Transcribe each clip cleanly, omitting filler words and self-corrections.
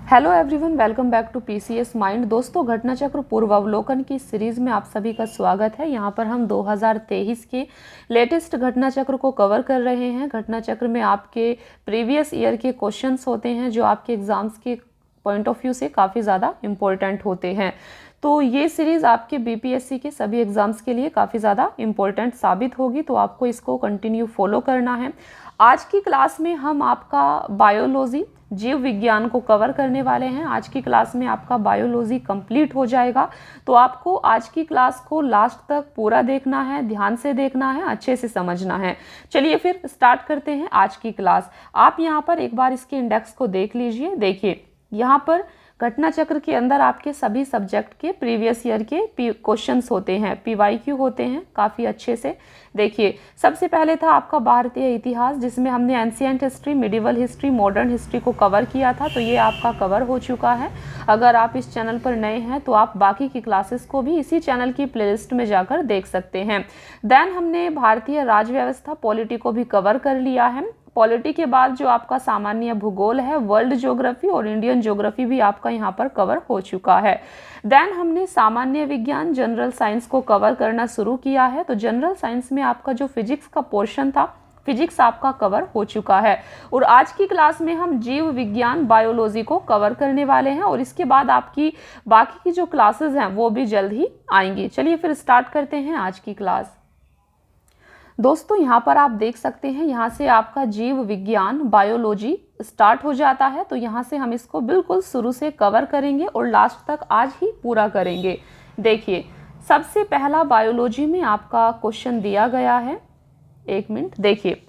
Hello everyone, welcome back to PCS mind. दोस्तों, घटना चक्र पूर्वावलोकन की सीरीज में आप सभी का स्वागत है। यहाँ पर हम 2023 के लेटेस्ट घटना चक्र को कवर कर रहे हैं। घटना चक्र में आपके प्रीवियस ईयर के क्वेश्चंस होते हैं जो आपके एग्जाम्स के पॉइंट ऑफ व्यू से काफ़ी ज़्यादा इम्पोर्टेंट होते हैं। तो ये सीरीज़ आपके बीपीएससी के सभी एग्जाम्स के लिए काफ़ी ज़्यादा इम्पोर्टेंट साबित होगी, तो आपको इसको कंटिन्यू फॉलो करना है। आज की क्लास में हम आपका बायोलॉजी, जीव विज्ञान को कवर करने वाले हैं। आज की क्लास में आपका बायोलॉजी कंप्लीट हो जाएगा, तो आपको आज की क्लास को लास्ट तक पूरा देखना है, ध्यान से देखना है, अच्छे से समझना है। चलिए फिर स्टार्ट करते हैं आज की क्लास। आप यहाँ पर एक बार इसके इंडेक्स को देख लीजिए। देखिए, यहाँ पर घटना चक्र के अंदर आपके सभी सब्जेक्ट के प्रीवियस ईयर के क्वेश्चंस होते हैं, पीवाईक्यू होते हैं काफ़ी अच्छे से। देखिए, सबसे पहले था आपका भारतीय इतिहास, जिसमें हमने ancient history, medieval history, modern history को कवर किया था, तो ये आपका कवर हो चुका है। अगर आप इस चैनल पर नए हैं तो आप बाकी की क्लासेस को भी इसी चैनल की प्लेलिस्ट में जाकर देख सकते हैं। देन हमने भारतीय राज्य व्यवस्था, पॉलिटी को भी कवर कर लिया है। पॉलिटी के बाद जो आपका सामान्य भूगोल है, वर्ल्ड ज्योग्राफी और इंडियन ज्योग्राफी भी आपका यहाँ पर कवर हो चुका है। देन हमने सामान्य विज्ञान, जनरल साइंस को कवर करना शुरू किया है। तो जनरल साइंस में आपका जो फिजिक्स का पोर्शन था, फिजिक्स आपका कवर हो चुका है। और आज की क्लास में हम जीव विज्ञान, बायोलॉजी को कवर करने वाले हैं, और इसके बाद आपकी बाकी की जो क्लासेस हैं वो भी जल्द ही आएंगी। चलिए फिर स्टार्ट करते हैं आज की क्लास। दोस्तों, यहाँ पर आप देख सकते हैं, यहाँ से आपका जीव विज्ञान, बायोलॉजी स्टार्ट हो जाता है। तो यहाँ से हम इसको बिल्कुल शुरू से कवर करेंगे और लास्ट तक आज ही पूरा करेंगे। देखिए, सबसे पहला बायोलॉजी में आपका क्वेश्चन दिया गया है। एक मिनट, देखिए,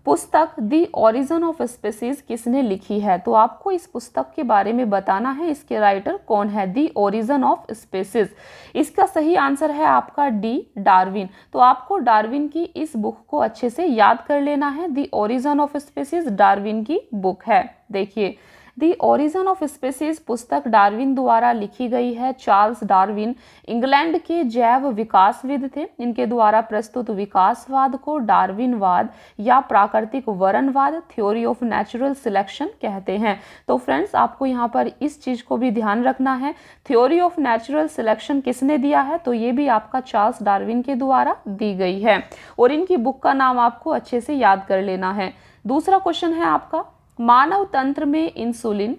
पुस्तक द ओरिजिन ऑफ स्पीसीज किसने लिखी है? तो आपको इस पुस्तक के बारे में बताना है, इसके राइटर कौन है। द ओरिजिन ऑफ स्पीसीज, इसका सही आंसर है आपका डी, डार्विन। तो आपको डार्विन की इस बुक को अच्छे से याद कर लेना है। The origin of species Darwin की बुक है। देखिए, द ओरिजिन ऑफ स्पीसीज पुस्तक डार्विन द्वारा लिखी गई है। चार्ल्स डार्विन इंग्लैंड के जैव विकासविद थे। इनके द्वारा प्रस्तुत विकासवाद को डार्विनवाद या प्राकृतिक वरणवाद, थ्योरी ऑफ नेचुरल सिलेक्शन कहते हैं। तो फ्रेंड्स, आपको यहाँ पर इस चीज को भी ध्यान रखना है, थ्योरी ऑफ नेचुरल सिलेक्शन किसने दिया है? तो ये भी आपका चार्ल्स डार्विन के द्वारा दी गई है, और इनकी बुक का नाम आपको अच्छे से याद कर लेना है। दूसरा क्वेश्चन है आपका, मानव तंत्र में इंसुलिन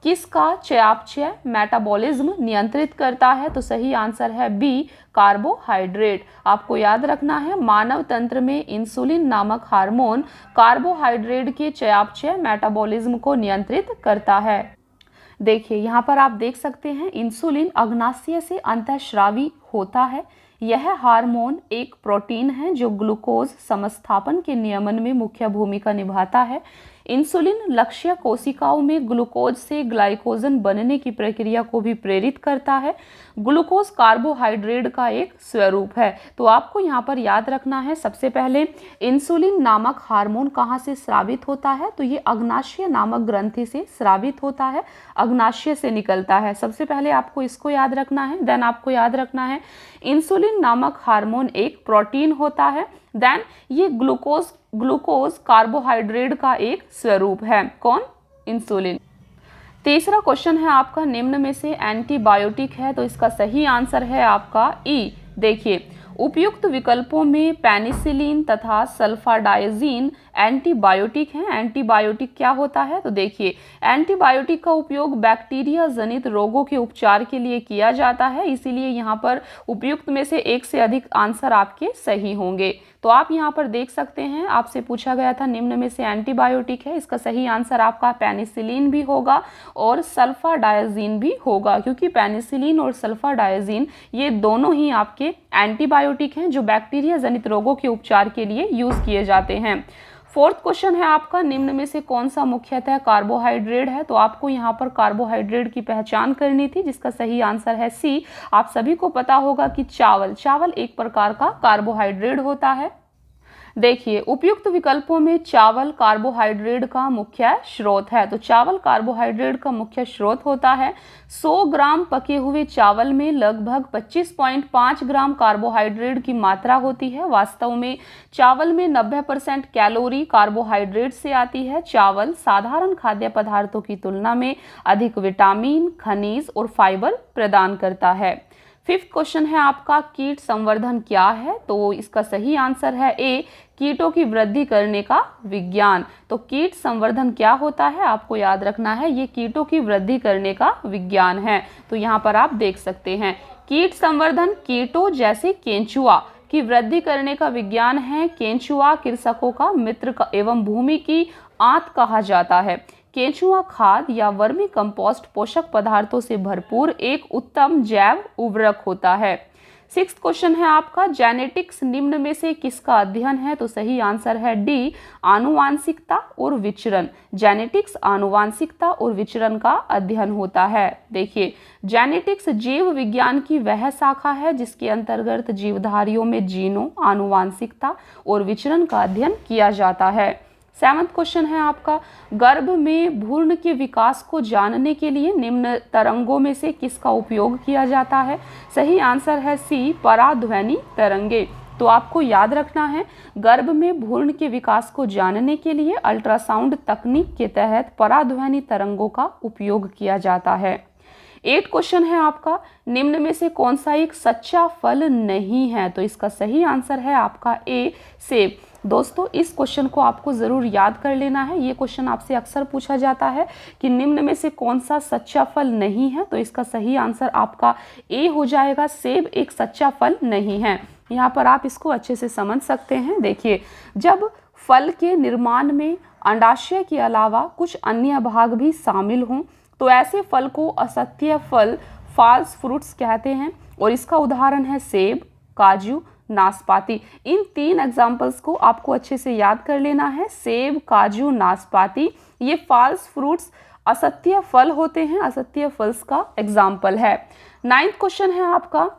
किसका चयापचय, मेटाबॉलिज्म नियंत्रित करता है? तो सही आंसर है बी, कार्बोहाइड्रेट। आपको याद रखना है, मानव तंत्र में इंसुलिन नामक हार्मोन कार्बोहाइड्रेट के चयापचय, मेटाबॉलिज्म को नियंत्रित करता है। देखिए, यहाँ पर आप देख सकते हैं, इंसुलिन अग्नाशय से अंतःस्रावी होता है। यह हार्मोन एक प्रोटीन है जो ग्लूकोज समस्थापन के नियमन में मुख्य भूमिका निभाता है। इंसुलिन लक्ष्य कोशिकाओं में ग्लूकोज से ग्लाइकोजन बनने की प्रक्रिया को भी प्रेरित करता है। ग्लूकोज कार्बोहाइड्रेट का एक स्वरूप है। तो आपको यहाँ पर याद रखना है, सबसे पहले इंसुलिन नामक हार्मोन कहाँ से स्रावित होता है? तो ये अग्नाशय नामक ग्रंथि से स्रावित होता है, अग्नाशय से निकलता है। सबसे पहले आपको इसको याद रखना है। देन आपको याद रखना है, इंसुलिन नामक हार्मोन एक प्रोटीन होता है। देन ये ग्लूकोज कार्बोहाइड्रेट का एक स्वरूप है। कौन? इंसुलिन। तीसरा क्वेश्चन है आपका, निम्न में से एंटीबायोटिक है? तो इसका सही आंसर है आपका ई। देखिए, उपयुक्त विकल्पों में पेनिसिलिन तथा सल्फाडाइजीन एंटीबायोटिक हैं। एंटीबायोटिक क्या होता है? तो देखिए, एंटीबायोटिक का उपयोग बैक्टीरिया जनित रोगों के उपचार के लिए किया जाता है, इसीलिए यहाँ पर उपयुक्त में से एक से अधिक आंसर आपके सही होंगे। तो आप यहाँ पर देख सकते हैं, आपसे पूछा गया था निम्न में से एंटीबायोटिक है, इसका सही आंसर आपका पेनिसिलिन भी होगा और सल्फाडाइजीन भी होगा, क्योंकि पेनिसिलिन और सल्फाडाइजीन ये दोनों ही आपके एंटीबायोटिक हैं जो बैक्टीरिया जनित रोगों के उपचार के लिए यूज किए जाते हैं। फोर्थ क्वेश्चन है आपका, निम्न में से कौन सा मुख्यतः कार्बोहाइड्रेट है? तो आपको यहाँ पर कार्बोहाइड्रेट की पहचान करनी थी, जिसका सही आंसर है सी। आप सभी को पता होगा कि चावल एक प्रकार का कार्बोहाइड्रेट होता है। देखिए, उपयुक्त विकल्पों में चावल कार्बोहाइड्रेट का मुख्य स्रोत है। तो चावल कार्बोहाइड्रेट का मुख्य स्रोत होता है। 100 ग्राम पके हुए चावल में लगभग 25.5 ग्राम कार्बोहाइड्रेट की मात्रा होती है। वास्तव में चावल में 90% कैलोरी कार्बोहाइड्रेट से आती है। चावल साधारण खाद्य पदार्थों की तुलना में अधिक विटामिन, खनिज और फाइबर प्रदान करता है। 5th क्वेश्चन है आपका, कीट संवर्धन क्या है? तो इसका सही आंसर है ए, कीटों की वृद्धि करने का विज्ञान। तो कीट संवर्धन क्या होता है, आपको याद रखना है, ये कीटों की वृद्धि करने का विज्ञान है। तो यहाँ पर आप देख सकते हैं, कीट संवर्धन कीटों जैसे केंचुआ की वृद्धि करने का विज्ञान है। केंचुआ कृषकों का मित्र एवं भूमि की आंत कहा जाता है। केंचुआ खाद या वर्मी कंपोस्ट पोषक पदार्थों से भरपूर एक उत्तम जैव उर्वरक होता है। 6th क्वेश्चन है आपका, जेनेटिक्स निम्न में से किसका अध्ययन है? तो सही आंसर है डी, आनुवांशिकता और विचरण। जेनेटिक्स आनुवांशिकता और विचरण का अध्ययन होता है। देखिए, जेनेटिक्स जीव विज्ञान की वह शाखा है जिसके अंतर्गत जीवधारियों में जीनों, आनुवांशिकता और विचरण का अध्ययन किया जाता है। 7th क्वेश्चन है आपका, गर्भ में भ्रूण के विकास को जानने के लिए निम्न तरंगों में से किसका उपयोग किया जाता है? सही आंसर है सी, पराध्वनि तरंगे। तो आपको याद रखना है, गर्भ में भ्रूण के विकास को जानने के लिए अल्ट्रासाउंड तकनीक के तहत पराध्वनि तरंगों का उपयोग किया जाता है। 8th क्वेश्चन है आपका, निम्न में से कौन सा एक सच्चा फल नहीं है? तो इसका सही आंसर है आपका ए, सेब। दोस्तों, इस क्वेश्चन को आपको ज़रूर याद कर लेना है। ये क्वेश्चन आपसे अक्सर पूछा जाता है कि निम्न में से कौन सा सच्चा फल नहीं है। तो इसका सही आंसर आपका ए हो जाएगा, सेब एक सच्चा फल नहीं है। यहाँ पर आप इसको अच्छे से समझ सकते हैं। देखिए, जब फल के निर्माण में अंडाशय के अलावा कुछ अन्य भाग भी शामिल हों तो ऐसे फल को असत्य फल, फॉल्स फ्रूट्स कहते हैं। और इसका उदाहरण है सेब, काजू, नाशपाती। इन 3 एग्जाम्पल्स को आपको अच्छे से याद कर लेना है। सेब, काजू, नाशपाती, ये फॉल्स फ्रूट्स, असत्य फल होते हैं, असत्य फल्स का एग्जाम्पल है। 9th क्वेश्चन है आपका,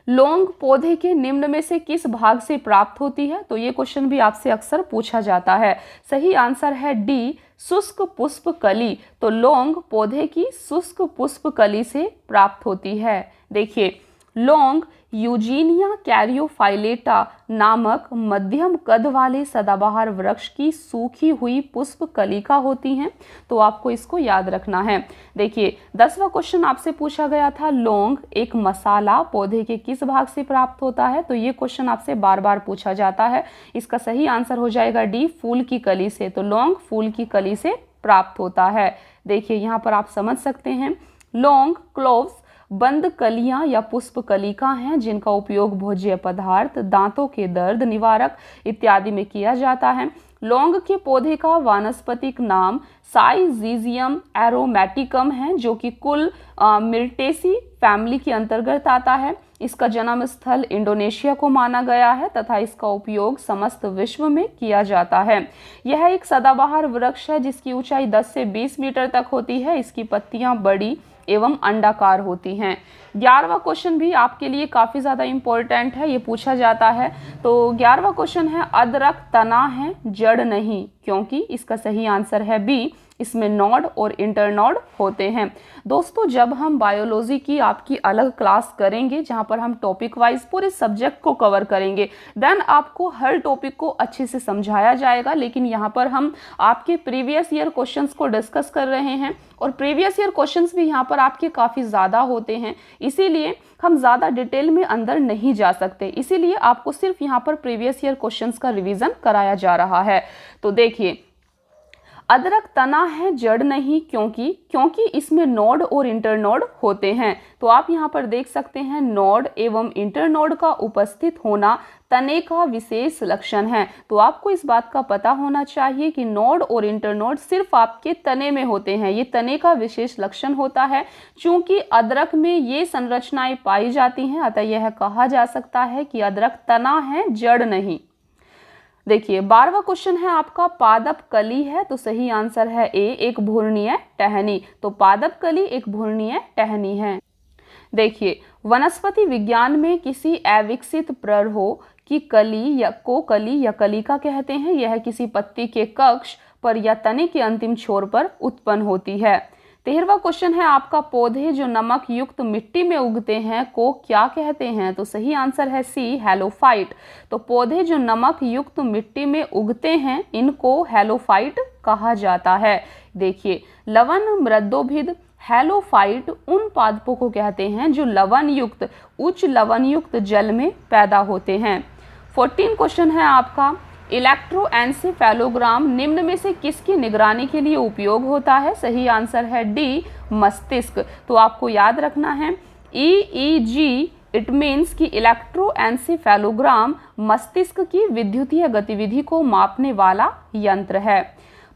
लौंग पौधे के निम्न में से किस भाग से प्राप्त होती है? तो ये क्वेश्चन भी आपसे अक्सर पूछा जाता है। सही आंसर है डी, शुष्क पुष्प कली। तो लौंग पौधे की शुष्क पुष्प कली से प्राप्त होती है। देखिए, लौंग यूजीनिया कैरियोफाइलेटा नामक मध्यम कद वाले सदाबहार वृक्ष की सूखी हुई पुष्प कलिका होती हैं। तो आपको इसको याद रखना है। देखिए, 10वां क्वेश्चन आपसे पूछा गया था, लौंग एक मसाला पौधे के किस भाग से प्राप्त होता है? तो ये क्वेश्चन आपसे बार बार पूछा जाता है। इसका सही आंसर हो जाएगा डी, फूल की कली से। तो लौंग फूल की कली से प्राप्त होता है। देखिए, यहाँ पर आप समझ सकते हैं, लौंग, क्लोव्स बंद कलियां या पुष्प कलिका हैं जिनका उपयोग भोज्य पदार्थ, दांतों के दर्द निवारक इत्यादि में किया जाता है। लौंग के पौधे का वानस्पतिक नाम साइजीजियम एरोमेटिकम है, जो कि कुल मिर्टेसी फैमिली के अंतर्गत आता है। इसका जन्म स्थल इंडोनेशिया को माना गया है तथा इसका उपयोग समस्त विश्व में किया जाता है। यह एक सदाबहार वृक्ष है जिसकी ऊंचाई 10 से 20 मीटर तक होती है। इसकी पत्तियां बड़ी एवं अंडाकार होती हैं। 11वां क्वेश्चन भी आपके लिए काफ़ी ज़्यादा इम्पोर्टेंट है, ये पूछा जाता है। तो 11वां क्वेश्चन है, अदरक तना है जड़ नहीं, क्योंकि इसका सही आंसर है बी, इसमें नोड और इंटरनोड होते हैं। दोस्तों, जब हम बायोलॉजी की आपकी अलग क्लास करेंगे जहां पर हम टॉपिक वाइज पूरे सब्जेक्ट को कवर करेंगे, देन आपको हर टॉपिक को अच्छे से समझाया जाएगा। लेकिन यहाँ पर हम आपके प्रीवियस ईयर क्वेश्चंस को डिस्कस कर रहे हैं और प्रीवियस ईयर क्वेश्चंस भी यहाँ पर आपके काफ़ी ज़्यादा होते हैं, इसीलिए हम ज़्यादा डिटेल में अंदर नहीं जा सकते। इसीलिए आपको सिर्फ यहाँ पर प्रीवियस ईयर क्वेश्चंस का रिवीजन कराया जा रहा है। तो देखिए, अदरक तना है जड़ नहीं, क्योंकि इसमें नोड और इंटरनोड होते हैं। तो आप यहाँ पर देख सकते हैं, नोड एवं इंटरनोड का उपस्थित होना तने का विशेष लक्षण है। तो आपको इस बात का पता होना चाहिए कि नोड और इंटरनोड सिर्फ आपके तने में होते हैं, ये तने का विशेष लक्षण होता है। चूंकि अदरक में ये संरचनाएं पाई जाती हैं, अतः यह कहा जा सकता है कि अदरक तना है जड़ नहीं। देखिए, 12वां क्वेश्चन है आपका, पादप कली है। तो सही आंसर है ए, एक भ्रूणीय टहनी। तो पादप कली एक भ्रूणीय टहनी है। देखिए, वनस्पति विज्ञान में किसी अविकसित प्रौढ़ की कली या कलिका कहते हैं। यह किसी पत्ती के कक्ष पर या तने के अंतिम छोर पर उत्पन्न होती है। 13वां क्वेश्चन है आपका, पौधे जो नमक युक्त मिट्टी में उगते हैं को क्या कहते हैं? तो सही आंसर है सी, हैलोफाइट। तो पौधे जो नमक युक्त मिट्टी में उगते हैं इनको हैलोफाइट कहा जाता है। देखिए, लवण मृदोभिद हैलोफाइट उन पादपों को कहते हैं जो उच्च लवण युक्त जल में पैदा होते हैं। 14 क्वेश्चन है आपका, इलेक्ट्रोएन्सेफेलोग्राम निम्न में से किसकी निगरानी के लिए उपयोग होता है? सही आंसर है डी, मस्तिष्क। तो आपको याद रखना है EEG, इट मीन्स कि इलेक्ट्रोएन्सेफेलोग्राम मस्तिष्क की विद्युतीय गतिविधि को मापने वाला यंत्र है।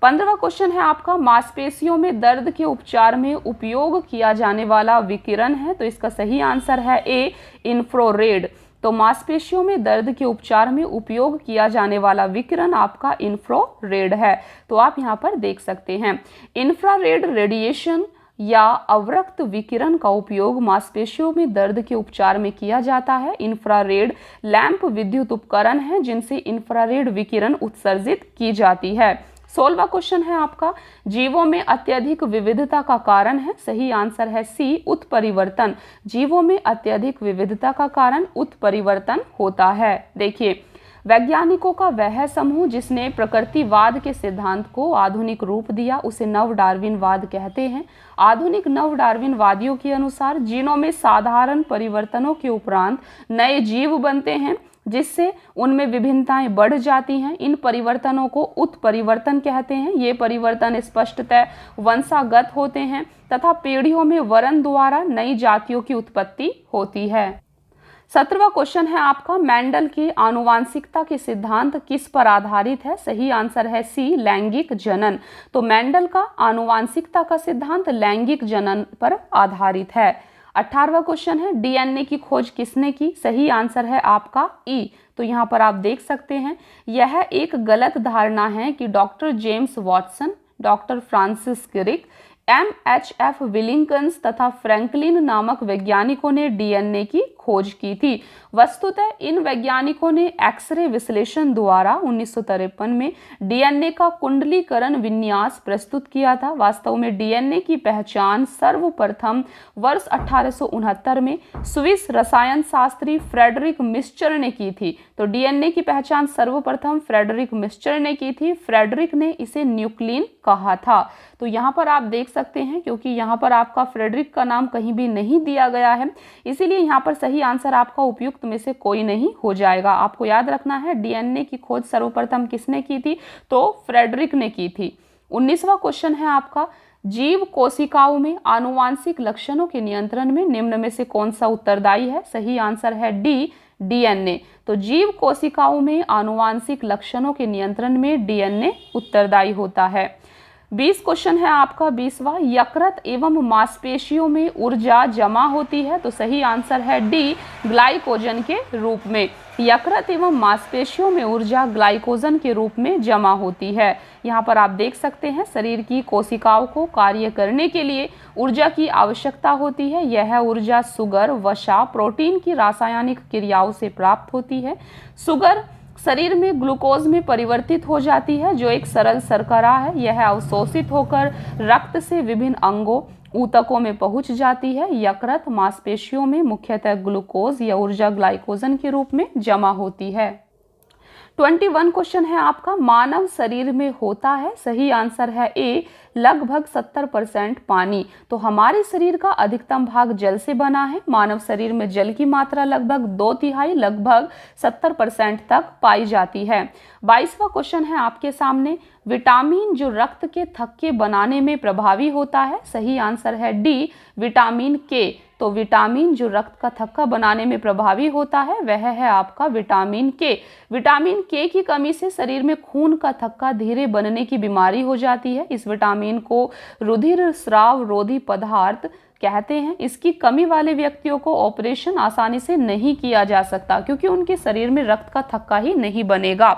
15वां क्वेश्चन है आपका, मांसपेशियों में दर्द के उपचार में उपयोग किया जाने वाला विकिरण है। तो इसका सही आंसर है ए, इंफ्रारेड। तो मांसपेशियों में दर्द के उपचार में उपयोग किया जाने वाला विकिरण आपका इंफ्रारेड है। तो आप यहाँ पर देख सकते हैं, इंफ्रारेड रेडिएशन या अवरक्त विकिरण का उपयोग मांसपेशियों में दर्द के उपचार में किया जाता है। इंफ्रारेड लैंप विद्युत उपकरण है जिनसे इंफ्रारेड विकिरण उत्सर्जित की जाती है। 16वां क्वेश्चन है आपका, जीवों में अत्यधिक विविधता का कारण है? सही आंसर है सी, उत्परिवर्तन। जीवों में अत्यधिक विविधता का कारण उत्परिवर्तन होता है। देखिए, वैज्ञानिकों का वह समूह जिसने प्रकृतिवाद के सिद्धांत को आधुनिक रूप दिया उसे नव डार्विनवाद कहते हैं। आधुनिक नव डार्विनवादियों के अनुसार जीनों में साधारण परिवर्तनों के उपरांत नए जीव बनते हैं जिससे उनमें विभिन्नताएं बढ़ जाती हैं। इन परिवर्तनों को उत्परिवर्तन कहते हैं। ये परिवर्तन स्पष्टतः वंशागत होते हैं तथा पीढ़ियों में वरण द्वारा नई जातियों की उत्पत्ति होती है। 17वां क्वेश्चन है आपका, मेंडल की आनुवांशिकता के सिद्धांत किस पर आधारित है? सही आंसर है सी, लैंगिक जनन। तो मेंडल का आनुवांशिकता का सिद्धांत लैंगिक जनन पर आधारित है। 18वां क्वेश्चन है, डीएनए की खोज किसने की? सही आंसर है आपका ई। तो यहाँ पर आप देख सकते हैं, यह एक गलत धारणा है कि doctor James Watson, doctor Francis Crick, MHF Wilkins तथा फ्रैंकलिन नामक वैज्ञानिकों ने डीएनए की खोज की थी। वस्तुतः इन वैज्ञानिकों ने एक्सरे विश्लेषण द्वारा 1953 में डीएनए का कुंडलीकरण विन्यास प्रस्तुत किया था। वास्तव में डीएनए की पहचान सर्वप्रथम वर्ष 1869 में स्विस रसायन शास्त्री फ्रेडरिक मिस्चर ने की थी। तो डीएनए की पहचान सर्वप्रथम फ्रेडरिक मिस्चर ने की थी। फ्रेडरिक ने इसे न्यूक्लिन कहा था। तो यहाँ पर आप देख सकते हैं, क्योंकि यहाँ पर आपका फ्रेडरिक का नाम कहीं भी नहीं दिया गया है, इसीलिए यहाँ पर सही आंसर आपका उपयुक्त में से कोई नहीं हो जाएगा। आपको याद रखना है डीएनए की खोज सर्वप्रथम किसने की थी? तो फ्रेडरिक ने की थी। 19वां क्वेश्चन है आपका, जीव कोशिकाओं में आनुवांशिक लक्षणों के नियंत्रण में निम्न में से कौन सा उत्तरदायी है? सही आंसर है डी, डीएनए। तो जीव कोशिकाओं में आनुवांशिक लक्षणों के नियंत्रण में डीएनए उत्तरदायी होता है। 20 क्वेश्चन है आपका 20वां, यकृत एवं मांसपेशियों में ऊर्जा जमा होती है। तो सही आंसर है डी, ग्लाइकोजन के रूप में। यकृत एवं मांसपेशियों में ऊर्जा ग्लाइकोजन के रूप में जमा होती है। यहाँ पर आप देख सकते हैं, शरीर की कोशिकाओं को कार्य करने के लिए ऊर्जा की आवश्यकता होती है। यह ऊर्जा सुगर, वसा, प्रोटीन की रासायनिक क्रियाओं से प्राप्त होती है। सुगर शरीर में ग्लूकोज में परिवर्तित हो जाती है जो एक सरल शर्करा है। यह अवशोषित होकर रक्त से विभिन्न अंगों ऊतकों में पहुंच जाती है। यकृत मांसपेशियों में मुख्यतः ग्लूकोज या ऊर्जा ग्लाइकोजन के रूप में जमा होती है। 21 क्वेश्चन है आपका, मानव शरीर में होता है? सही आंसर है ए, लगभग 70% पानी। तो हमारे शरीर का अधिकतम भाग जल से बना है। मानव शरीर में जल की मात्रा लगभग 2/3 लगभग 70% तक पाई जाती है। 22वां क्वेश्चन है आपके सामने, विटामिन जो रक्त के थक्के बनाने में प्रभावी होता है? सही आंसर है डी, विटामिन के। तो विटामिन जो रक्त का थक्का बनाने में प्रभावी होता है वह है आपका विटामिन के। विटामिन के की कमी से शरीर में खून का थक्का धीरे बनने की बीमारी हो जाती है। इस विटामिन को रुधिर स्राव रोधी पदार्थ कहते हैं। इसकी कमी वाले व्यक्तियों को ऑपरेशन आसानी से नहीं किया जा सकता क्योंकि उनके शरीर में रक्त का थक्का ही नहीं बनेगा,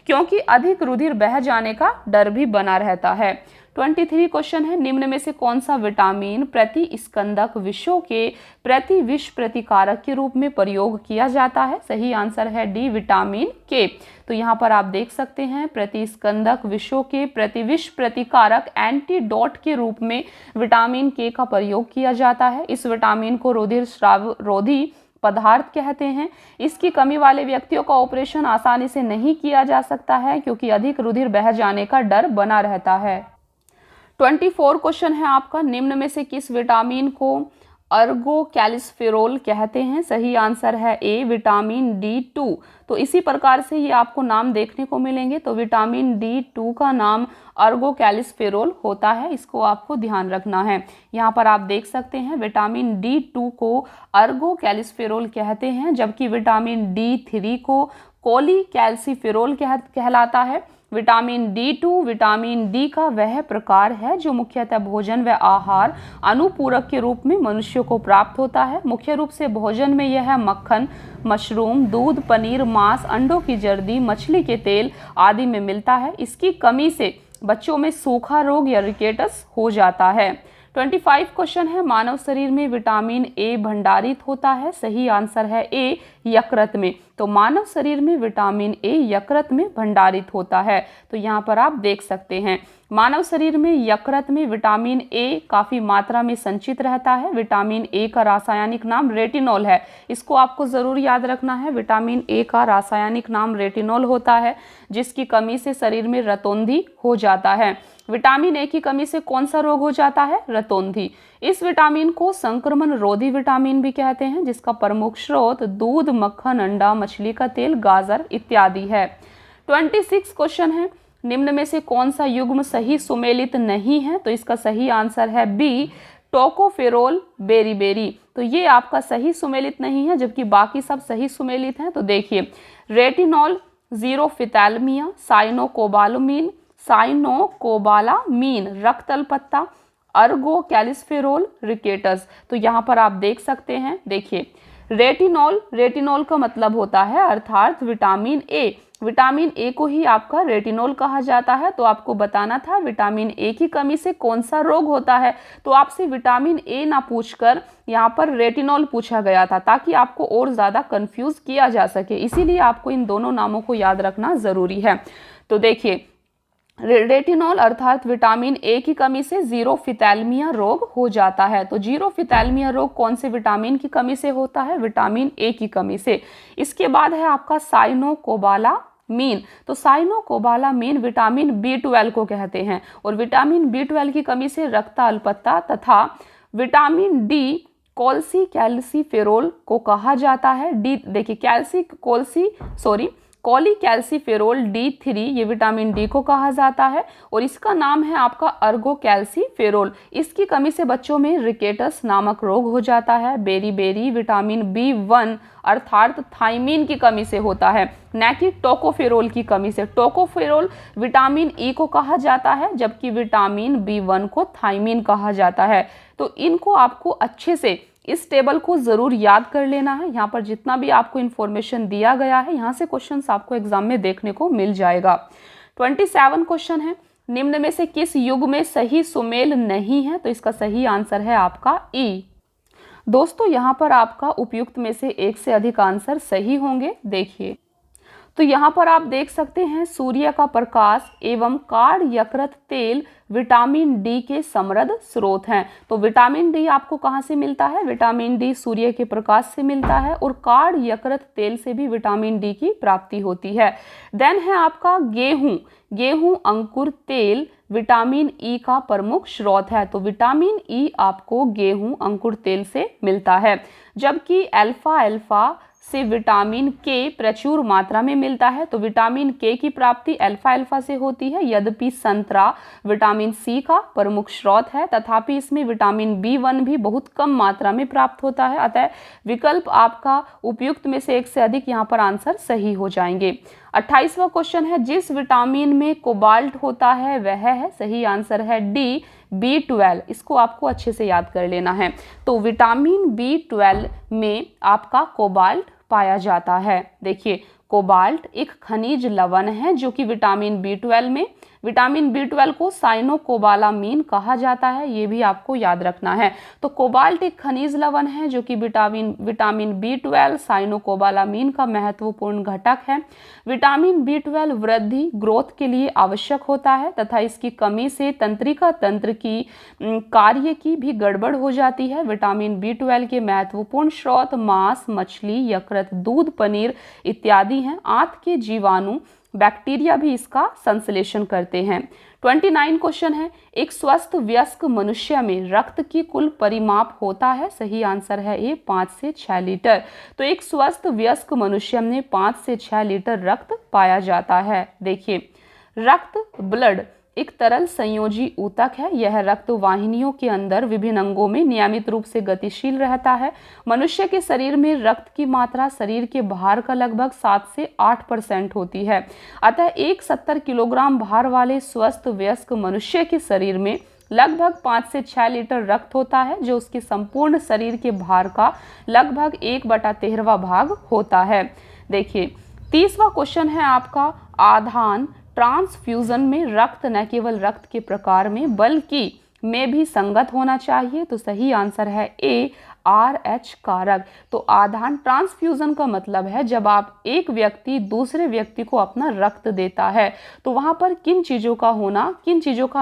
क्योंकि अधिक रुधिर बह जाने का डर भी बना रहता है। 23 क्वेश्चन है, निम्न में से कौन सा विटामिन प्रति स्कंदक विषों के प्रति विष प्रतिकारक के रूप में प्रयोग किया जाता है? सही आंसर है डी, विटामिन के। तो यहाँ पर आप देख सकते हैं प्रति स्कंदक विषों के प्रति विष प्रतिकारक एंटीडोट के रूप में विटामिन के का प्रयोग किया जाता है। इस विटामिन को रुधिर स्राव रोधी पदार्थ कहते हैं। इसकी कमी वाले व्यक्तियों का ऑपरेशन आसानी से नहीं किया जा सकता है क्योंकि अधिक रुधिर बह जाने का डर बना रहता है। 24 क्वेश्चन है आपका, निम्न में से किस विटामिन को अर्गो कैल्सिफेरोल कहते हैं? सही आंसर है ए, विटामिन D2। तो इसी प्रकार से ये आपको नाम देखने को मिलेंगे। तो विटामिन D2 का नाम अर्गो कैल्सिफेरोल होता है, इसको आपको ध्यान रखना है। यहाँ पर आप देख सकते हैं विटामिन D2 को अर्गो कैल्सिफेरोल कहते हैं, जबकि विटामिन D3 को कोली कैल्सिफेरोल कहलाता है। विटामिन D2 विटामिन डी का वह प्रकार है जो मुख्यतः भोजन व आहार अनुपूरक के रूप में मनुष्यों को प्राप्त होता है। मुख्य रूप से भोजन में यह मक्खन, मशरूम, दूध, पनीर, मांस, अंडों की जर्दी, मछली के तेल आदि में मिलता है। इसकी कमी से बच्चों में सूखा रोग या रिकेटस हो जाता है। 25 क्वेश्चन है, मानव शरीर में विटामिन ए भंडारित होता है? सही आंसर है ए, यकृत में। तो मानव शरीर में विटामिन ए यकृत में भंडारित होता है। तो यहाँ पर आप देख सकते हैं मानव शरीर में यकृत में विटामिन ए काफ़ी मात्रा में संचित रहता है। विटामिन ए का रासायनिक नाम रेटिनॉल है, इसको आपको ज़रूर याद रखना है। विटामिन ए का रासायनिक नाम रेटिनॉल होता है, जिसकी कमी से शरीर में रतौंधी हो जाता है। विटामिन ए की कमी से कौन सा रोग हो जाता है? रतौंधी। इस विटामिन को संक्रमण रोधी विटामिन भी कहते हैं, जिसका प्रमुख स्रोत दूध, मक्खन, अंडा, मछली का तेल, गाजर इत्यादि है। 26 क्वेश्चन है, निम्न में से कौन सा युग्म सही सुमेलित नहीं है? तो इसका सही आंसर है बी, टोकोफेरोल बेरीबेरी। तो ये आपका सही सुमेलित नहीं है, जबकि बाकी सब सही सुमेलित हैं। तो देखिए रेटिनॉल, जीरोफिथैल्मिया, साइनोकोबालामीन, रक्त अल्पत्ता, अर्गो कैल्सिफेरोल, रिकेटस। तो यहाँ पर आप देख सकते हैं, देखिए रेटिनॉल का मतलब होता है अर्थात विटामिन ए। विटामिन ए को ही आपका रेटिनॉल कहा जाता है। तो आपको बताना था विटामिन ए की कमी से कौन सा रोग होता है, तो आपसे विटामिन ए ना पूछकर यहाँ पर रेटिनॉल पूछा गया था, ताकि आपको और ज़्यादा कंफ्यूज किया जा सके। इसीलिए आपको इन दोनों नामों को याद रखना ज़रूरी है। तो देखिए रेटिनॉल अर्थात विटामिन ए की कमी से जीरोफिथैल्मिया रोग हो जाता है। तो जीरोफिथैल्मिया रोग कौन से विटामिन की कमी से होता है? विटामिन ए की कमी से। इसके बाद है आपका साइनोकोबालामीन। तो साइनोकोबालामीन विटामिन B12 को कहते हैं, और विटामिन B12 की कमी से रक्त अल्पत्ता तथा विटामिन डी कैल्सिफेरोल को कहा जाता है। डी देखिए कॉलीकैल्सिफेरोल D3 ये विटामिन डी को कहा जाता है, और इसका नाम है आपका अर्गो कैल्सिफेरोल। इसकी कमी से बच्चों में रिकेटस नामक रोग हो जाता है। बेरीबेरी विटामिन B1 अर्थात थायमीन की कमी से होता है, न कि टोकोफेरोल की कमी से। टोकोफेरोल विटामिन ई को कहा जाता है, जबकि विटामिन B1 को थायमीन कहा जाता है। तो इनको आपको अच्छे से इस टेबल को ज़रूर याद कर लेना है। यहाँ पर जितना भी आपको इन्फॉर्मेशन दिया गया है, यहाँ से क्वेश्चंस आपको एग्जाम में देखने को मिल जाएगा। 27 क्वेश्चन है, निम्न में से किस युग में सही सुमेल नहीं है? तो इसका सही आंसर है आपका ई। दोस्तों यहाँ पर आपका उपयुक्त में से एक से अधिक आंसर सही होंगे। देखिए तो यहाँ पर आप देख सकते हैं सूर्य का प्रकाश एवं काढ़ यकृत तेल विटामिन डी के समृद्ध स्रोत हैं। तो विटामिन डी आपको कहाँ से मिलता है? विटामिन डी सूर्य के प्रकाश से मिलता है, और काढ़ यकृत तेल से भी विटामिन डी की प्राप्ति होती है। देन है आपका गेहूं अंकुर तेल विटामिन ई का प्रमुख स्रोत है। तो विटामिन ई आपको गेहूं अंकुर तेल से मिलता है, जबकि अल्फा से विटामिन के प्रचुर मात्रा में मिलता है। तो विटामिन के की प्राप्ति अल्फा से होती है, यद्यपि संतरा विटामिन सी का प्रमुख स्रोत है, तथापि इसमें विटामिन B1 भी बहुत कम मात्रा में प्राप्त होता है। अतः विकल्प आपका उपयुक्त में से एक से अधिक यहाँ पर आंसर सही हो जाएंगे। 28वां क्वेश्चन है, जिस विटामिन में कोबाल्ट होता है वह है? सही आंसर है डी, B12। इसको आपको अच्छे से याद कर लेना है। तो विटामिन B12 में आपका कोबाल्ट पाया जाता है। देखिए कोबाल्ट एक खनिज लवण है जो कि विटामिन बी12 को साइनोकोबालामीन कहा जाता है, ये भी आपको याद रखना है। तो कोबाल्ट एक खनिज लवण है जो कि विटामिन बी12 साइनोकोबालामीन का महत्वपूर्ण घटक है। विटामिन बी12 वृद्धि ग्रोथ के लिए आवश्यक होता है तथा इसकी कमी से तंत्रिका तंत्र की कार्य की भी गड़बड़ हो जाती है। विटामिन बी12 के महत्वपूर्ण स्रोत मांस, मछली, यकृत, दूध, पनीर इत्यादि हैं। आंत के जीवाणु, बैक्टीरिया भी इसका संश्लेषण करते हैं। 29 क्वेश्चन है, एक स्वस्थ वयस्क मनुष्य में रक्त की कुल परिमाप होता है। सही आंसर है ए 5 से 6 लीटर। तो एक स्वस्थ वयस्क मनुष्य में 5 से 6 लीटर रक्त पाया जाता है। देखिए, रक्त ब्लड एक तरल संयोजी ऊतक है। यह रक्त वाहिनियों के अंदर विभिन्न अंगों में नियमित रूप से गतिशील रहता है। मनुष्य के शरीर में रक्त की मात्रा शरीर के भार का लगभग 7 से 8% होती है। अतः एक 70 किलोग्राम भार वाले स्वस्थ वयस्क मनुष्य के शरीर में लगभग 5 से 6 लीटर रक्त होता है, जो उसके संपूर्ण शरीर के भार का लगभग 1/13 भाग होता है। देखिए, 30वां क्वेश्चन है आपका, आधान ट्रांसफ्यूजन में रक्त न केवल रक्त के प्रकार में बल्कि में भी संगत होना चाहिए। तो सही आंसर है ए RH कारक। तो आधान ट्रांसफ्यूजन का मतलब है जब आप एक व्यक्ति दूसरे व्यक्ति को अपना रक्त देता है तो वहां पर किन चीजों का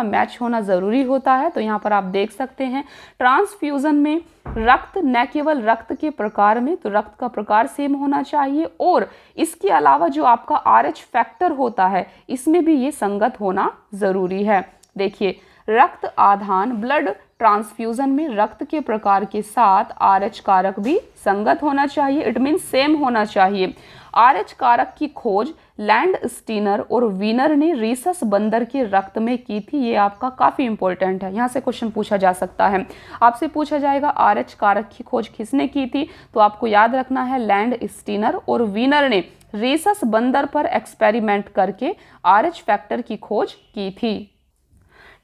मैच होना जरूरी होता है। तो यहाँ पर आप देख सकते हैं, ट्रांसफ्यूजन में रक्त न केवल रक्त के प्रकार में, तो रक्त का प्रकार सेम होना चाहिए और इसके अलावा जो आपका RH फैक्टर होता है इसमें भी ये संगत होना जरूरी है। देखिए, रक्त आधान ब्लड ट्रांसफ्यूजन में रक्त के प्रकार के साथ RH कारक भी संगत होना चाहिए, इट मीन सेम होना चाहिए। RH कारक की खोज लैंड स्टीनर और वीनर ने रीसस बंदर के रक्त में की थी। ये आपका काफी इंपॉर्टेंट है, यहाँ से क्वेश्चन पूछा जा सकता है। आपसे पूछा जाएगा RH कारक की खोज किसने की थी, तो आपको याद रखना है लैंड स्टीनर और वीनर ने रीसस बंदर पर एक्सपेरिमेंट करके RH फैक्टर की खोज की थी।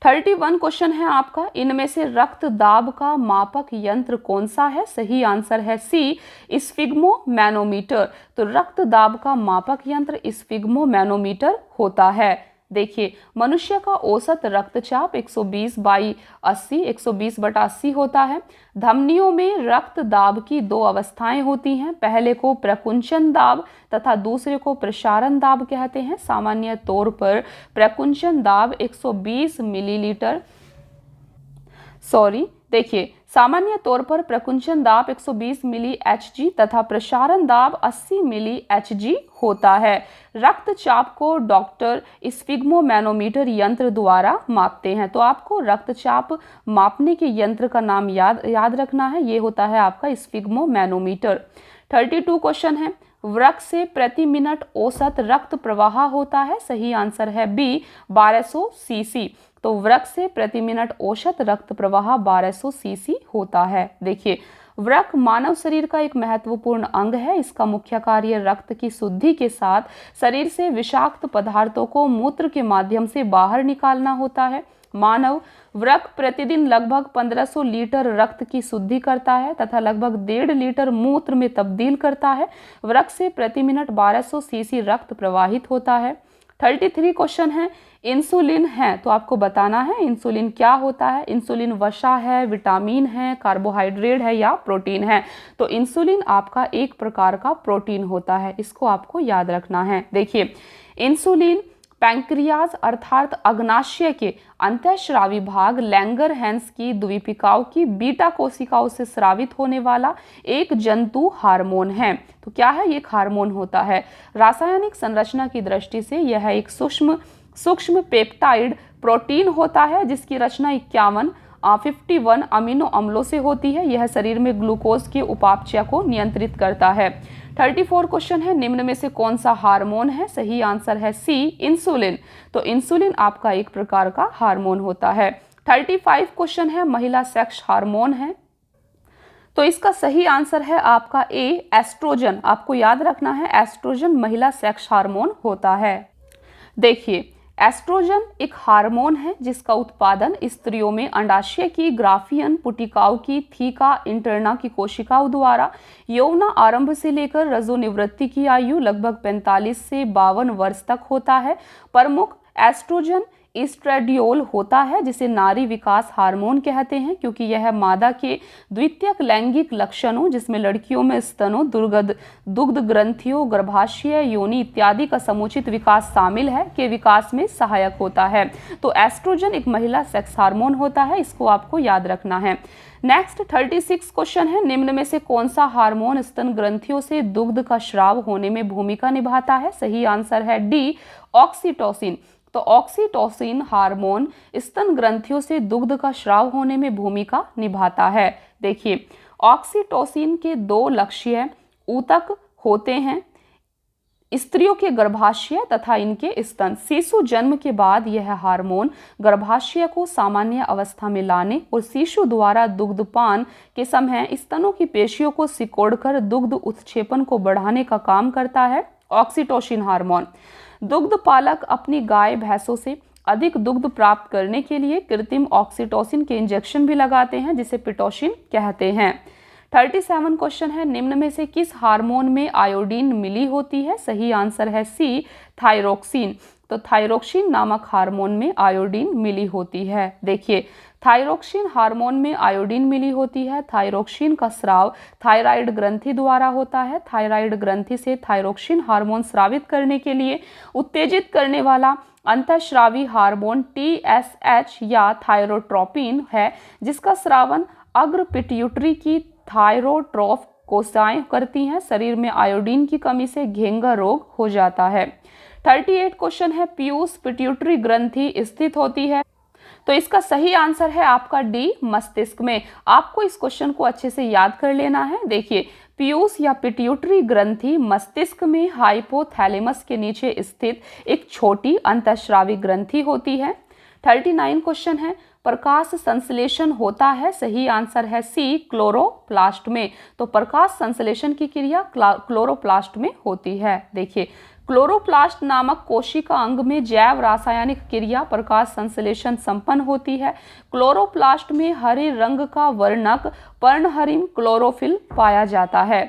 31 क्वेश्चन है आपका, इनमें से रक्त दाब का मापक यंत्र कौन सा है। सही आंसर है सी स्फिग्मोमैनोमीटर। तो रक्त दाब का मापक यंत्र स्फिग्मोमैनोमीटर होता है। देखिए, मनुष्य का औसत रक्तचाप 120/80 होता है। धमनियों में रक्त दाब की 2 अवस्थाएं होती हैं, पहले को प्रकुंचन दाब तथा दूसरे को प्रसारण दाब कहते हैं। सामान्य तौर पर प्रकुंचन दाब 120 मिलीलीटर देखिए, सामान्य तौर पर प्रकुंचन दाब 120 मिली Hg तथा प्रसारण दाब 80 मिली Hg होता है। रक्तचाप को डॉक्टर स्फिग्मोमैनोमीटर यंत्र द्वारा मापते हैं। तो आपको रक्तचाप मापने के यंत्र का नाम याद रखना है, ये होता है आपका स्फिग्मोमैनोमीटर। 32 क्वेश्चन है, वृक्क से प्रति मिनट औसत रक्त प्रवाह होता है। सही आंसर है बी 1200 सीसी। तो वृक्क से प्रति मिनट औसत रक्त प्रवाह 1200 सीसी होता है। देखिए, वृक्क मानव शरीर का एक महत्वपूर्ण अंग है। इसका मुख्य कार्य रक्त की शुद्धि के साथ शरीर से विषाक्त पदार्थों को मूत्र के माध्यम से बाहर निकालना होता है। मानव वृक्क प्रतिदिन लगभग 1500 लीटर रक्त की शुद्धि करता है तथा लगभग 1.5 लीटर मूत्र में तब्दील करता है। वृक्क से प्रति मिनट 1200 सीसी रक्त प्रवाहित होता है। 33 क्वेश्चन है, इंसुलिन है तो आपको बताना है इंसुलिन क्या होता है। इंसुलिन वसा है, विटामिन है, कार्बोहाइड्रेट है या प्रोटीन है। तो इंसुलिन आपका एक प्रकार का प्रोटीन होता है, इसको आपको याद रखना है। देखिए, इंसुलिन पैंक्रियाज अर्थात अग्नाशय के अंतःस्रावी भाग लैंगरहैंस की द्वीपिकाओं की बीटा कोशिकाओं से स्रावित होने वाला एक जंतु हार्मोन है। तो क्या है, ये एक हार्मोन होता है। रासायनिक संरचना की दृष्टि से यह एक सूक्ष्म पेप्टाइड प्रोटीन होता है जिसकी रचना 51 अमीनो अम्लों से होती है। यह शरीर में ग्लूकोज के उपापचय को नियंत्रित करता है। 34 क्वेश्चन है, निम्न में से कौन सा हार्मोन है। सही आंसर है सी इंसुलिन। तो इंसुलिन आपका एक प्रकार का हार्मोन होता है। 35 क्वेश्चन है, महिला सेक्स हार्मोन है। तो इसका सही आंसर है आपका ए एस्ट्रोजन। आपको याद रखना है एस्ट्रोजन महिला सेक्स हार्मोन होता है। देखिए, एस्ट्रोजन एक हार्मोन है जिसका उत्पादन स्त्रियों में अंडाशय की ग्राफियन पुटिकाओं की थीका इंटरना की कोशिकाओं द्वारा यौन आरंभ से लेकर रजोनिवृत्ति की आयु लगभग 45 से 52 वर्ष तक होता है। प्रमुख एस्ट्रोजन एस्ट्रेडियोल होता है जिसे नारी विकास हार्मोन कहते हैं, क्योंकि यह मादा के द्वितीयक लैंगिक लक्षणों जिसमें लड़कियों में स्तनों, दुग्ध ग्रंथियों, गर्भाशय, योनि इत्यादि का समुचित विकास शामिल है के विकास में सहायक होता है। तो एस्ट्रोजन एक महिला सेक्स हार्मोन होता है, इसको आपको याद रखना है। नेक्स्ट 36 क्वेश्चन है, निम्न में से कौन सा हार्मोन स्तन ग्रंथियों से दुग्ध का स्राव होने में भूमिका निभाता है? सही आंसर है डी, ऑक्सीटोसिन। तो ऑक्सीटोसिन हार्मोन स्तन ग्रंथियों से दुग्ध का स्राव होने में भूमिका निभाता है। देखिए, ऑक्सीटोसिन के दो लक्ष्य ऊतक होते हैं, स्त्रियों के गर्भाशय तथा इनके स्तन। शिशु जन्म के बाद यह हार्मोन गर्भाशय को सामान्य अवस्था में लाने और शिशु द्वारा दुग्धपान के समय स्तनों की पेशियों को सिकोड़कर दुग्ध उत्क्षेपण को बढ़ाने का काम करता है। ऑक्सीटोसिन हार्मोन दुग्ध पालक अपनी गाय भैंसों से अधिक दुग्ध प्राप्त करने के लिए कृत्रिम ऑक्सीटोसिन के इंजेक्शन भी लगाते हैं जिसे पिटोसिन कहते हैं। 37 क्वेश्चन है, निम्न में से किस हार्मोन में आयोडीन मिली होती है? सही आंसर है सी, थायरोक्सिन। तो थायरोक्सिन नामक हार्मोन में आयोडीन मिली होती है। देखिए, थायरोक्सिन हार्मोन में आयोडीन मिली होती है। थायरोक्सिन का स्राव थायराइड ग्रंथि द्वारा होता है। थायराइड ग्रंथि से थायरोक्सिन हार्मोन स्रावित करने के लिए उत्तेजित करने वाला अंतःस्रावी हार्मोन TSH या थायरोट्रोपिन है, जिसका स्रावन अग्र पिट्यूटरी की थायरोट्रोफ कोशिकाएं करती हैं। शरीर में आयोडीन की कमी से घेंगा रोग हो जाता है। 38 क्वेश्चन है, पीयूष पिट्यूटरी ग्रंथि स्थित होती है? तो इसका सही आंसर है आपका डी, मस्तिष्क में। आपको इस क्वेश्चन को अच्छे से याद कर लेना है। देखिए, पीयूष या पिट्यूटरी ग्रंथि मस्तिष्क में हाइपोथैलेमस के नीचे स्थित एक छोटी अंतःस्रावी ग्रंथि होती है। 39 क्वेश्चन है, प्रकाश संश्लेषण होता है? सही आंसर है सी, क्लोरोप्लास्ट में। तो प्रकाश संश्लेषण की क्रिया क्लोरोप्लास्ट में होती है। देखिए, क्लोरोप्लास्ट नामक कोशिका अंग में जैव रासायनिक क्रिया प्रकाश संश्लेषण संपन्न होती है। क्लोरोप्लास्ट में हरे रंग का वर्णक पर्णहरिम क्लोरोफिल पाया जाता है।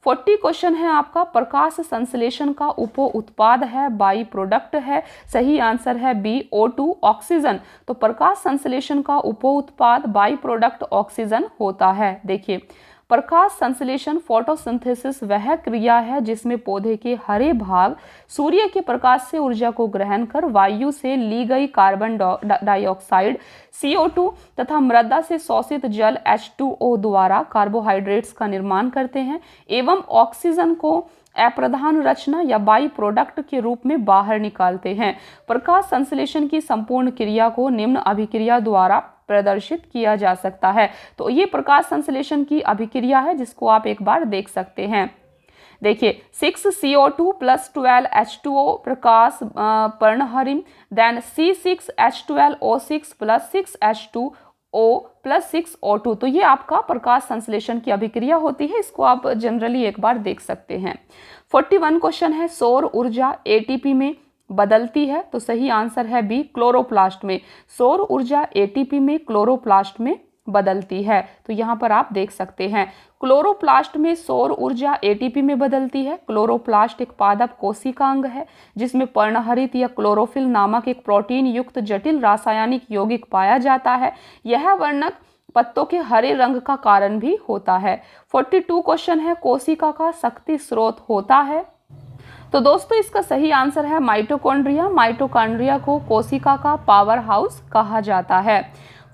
40 क्वेश्चन है आपका, प्रकाश संश्लेषण का उप उत्पाद है, बाई प्रोडक्ट है? सही आंसर है बी, O2 ऑक्सीजन। तो प्रकाश संश्लेषण का उप उत्पाद बाई प्रोडक्ट ऑक्सीजन होता है। देखिए, प्रकाश संश्लेषण फोटोसिंथेसिस वह क्रिया है जिसमें पौधे के हरे भाग सूर्य के प्रकाश से ऊर्जा को ग्रहण कर वायु से ली गई कार्बन डाइऑक्साइड CO2 तथा मृदा से शोषित जल H2O द्वारा कार्बोहाइड्रेट्स का निर्माण करते हैं एवं ऑक्सीजन को अप्रधान रचना या बाई प्रोडक्ट के रूप में बाहर निकालते हैं। प्रकाश संश्लेषण की संपूर्ण क्रिया को निम्न अभिक्रिया द्वारा प्रदर्शित किया जा सकता है। तो ये प्रकाश संश्लेषण की अभिक्रिया है जिसको आप एक बार देख सकते हैं। देखिए, 6CO2 + 12 H2O प्रकाश पर्णहरिम, देन C6H12O6 + 6 H2O + 6 O2। तो ये आपका प्रकाश संश्लेषण की अभिक्रिया होती है, इसको आप जनरली एक बार देख सकते हैं। 41 क्वेश्चन है, सौर ऊर्जा ATP में बदलती है? तो सही आंसर है बी, क्लोरोप्लास्ट में। सौर ऊर्जा ATP में क्लोरोप्लास्ट में बदलती है। तो यहाँ पर आप देख सकते हैं, क्लोरोप्लास्ट में सौर ऊर्जा ATP में बदलती है। क्लोरोप्लास्ट एक पादप कोशिका अंग है जिसमें पर्णहरित या क्लोरोफिल नामक एक प्रोटीन युक्त जटिल रासायनिक यौगिक पाया जाता है। यह वर्णक पत्तों के हरे रंग का कारण भी होता है। 42 क्वेश्चन है, कोशिका का शक्ति स्रोत होता है? तो दोस्तों, इसका सही आंसर है माइटोकॉन्ड्रिया। माइटोकॉन्ड्रिया को कोशिका का पावर हाउस कहा जाता है।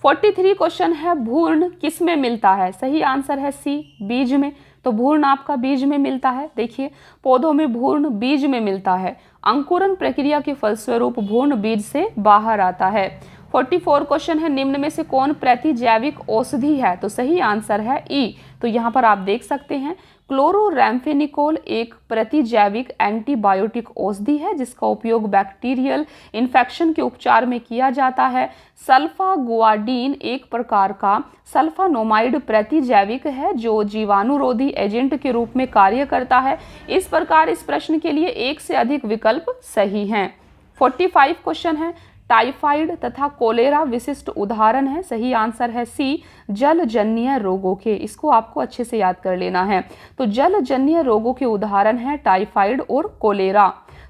43 क्वेश्चन है, भ्रूण किस में मिलता है? सही आंसर है सी, बीज में। तो भ्रूण आपका बीज में मिलता है। देखिए, पौधों में भ्रूण बीज में मिलता है। अंकुरन प्रक्रिया के फलस्वरूप भ्रूण बीज से बाहर आता है। 44 क्वेश्चन है, निम्न में से कौन प्रतिजैविक औषधि है? तो सही आंसर है ई। तो यहाँ पर आप देख सकते हैं, क्लोरोरैम्फेनिकोल एक प्रतिजैविक एंटीबायोटिक औषधि है जिसका उपयोग बैक्टीरियल इन्फेक्शन के उपचार में किया जाता है। सल्फागुआडीन एक प्रकार का सल्फानोमाइड प्रतिजैविक है जो जीवाणुरोधी एजेंट के रूप में कार्य करता है। इस प्रकार इस प्रश्न के लिए एक से अधिक विकल्प सही हैं। 45 क्वेश्चन है, टाइफाइड तथा कोलेरा विशिष्ट उदाहरण है। सही आंसर है सी, जलजन्य रोगों के। इसको आपको अच्छे से याद कर लेना है। तो जलजन्य रोगों के उदाहरण है टाइफाइड और कोलेरा।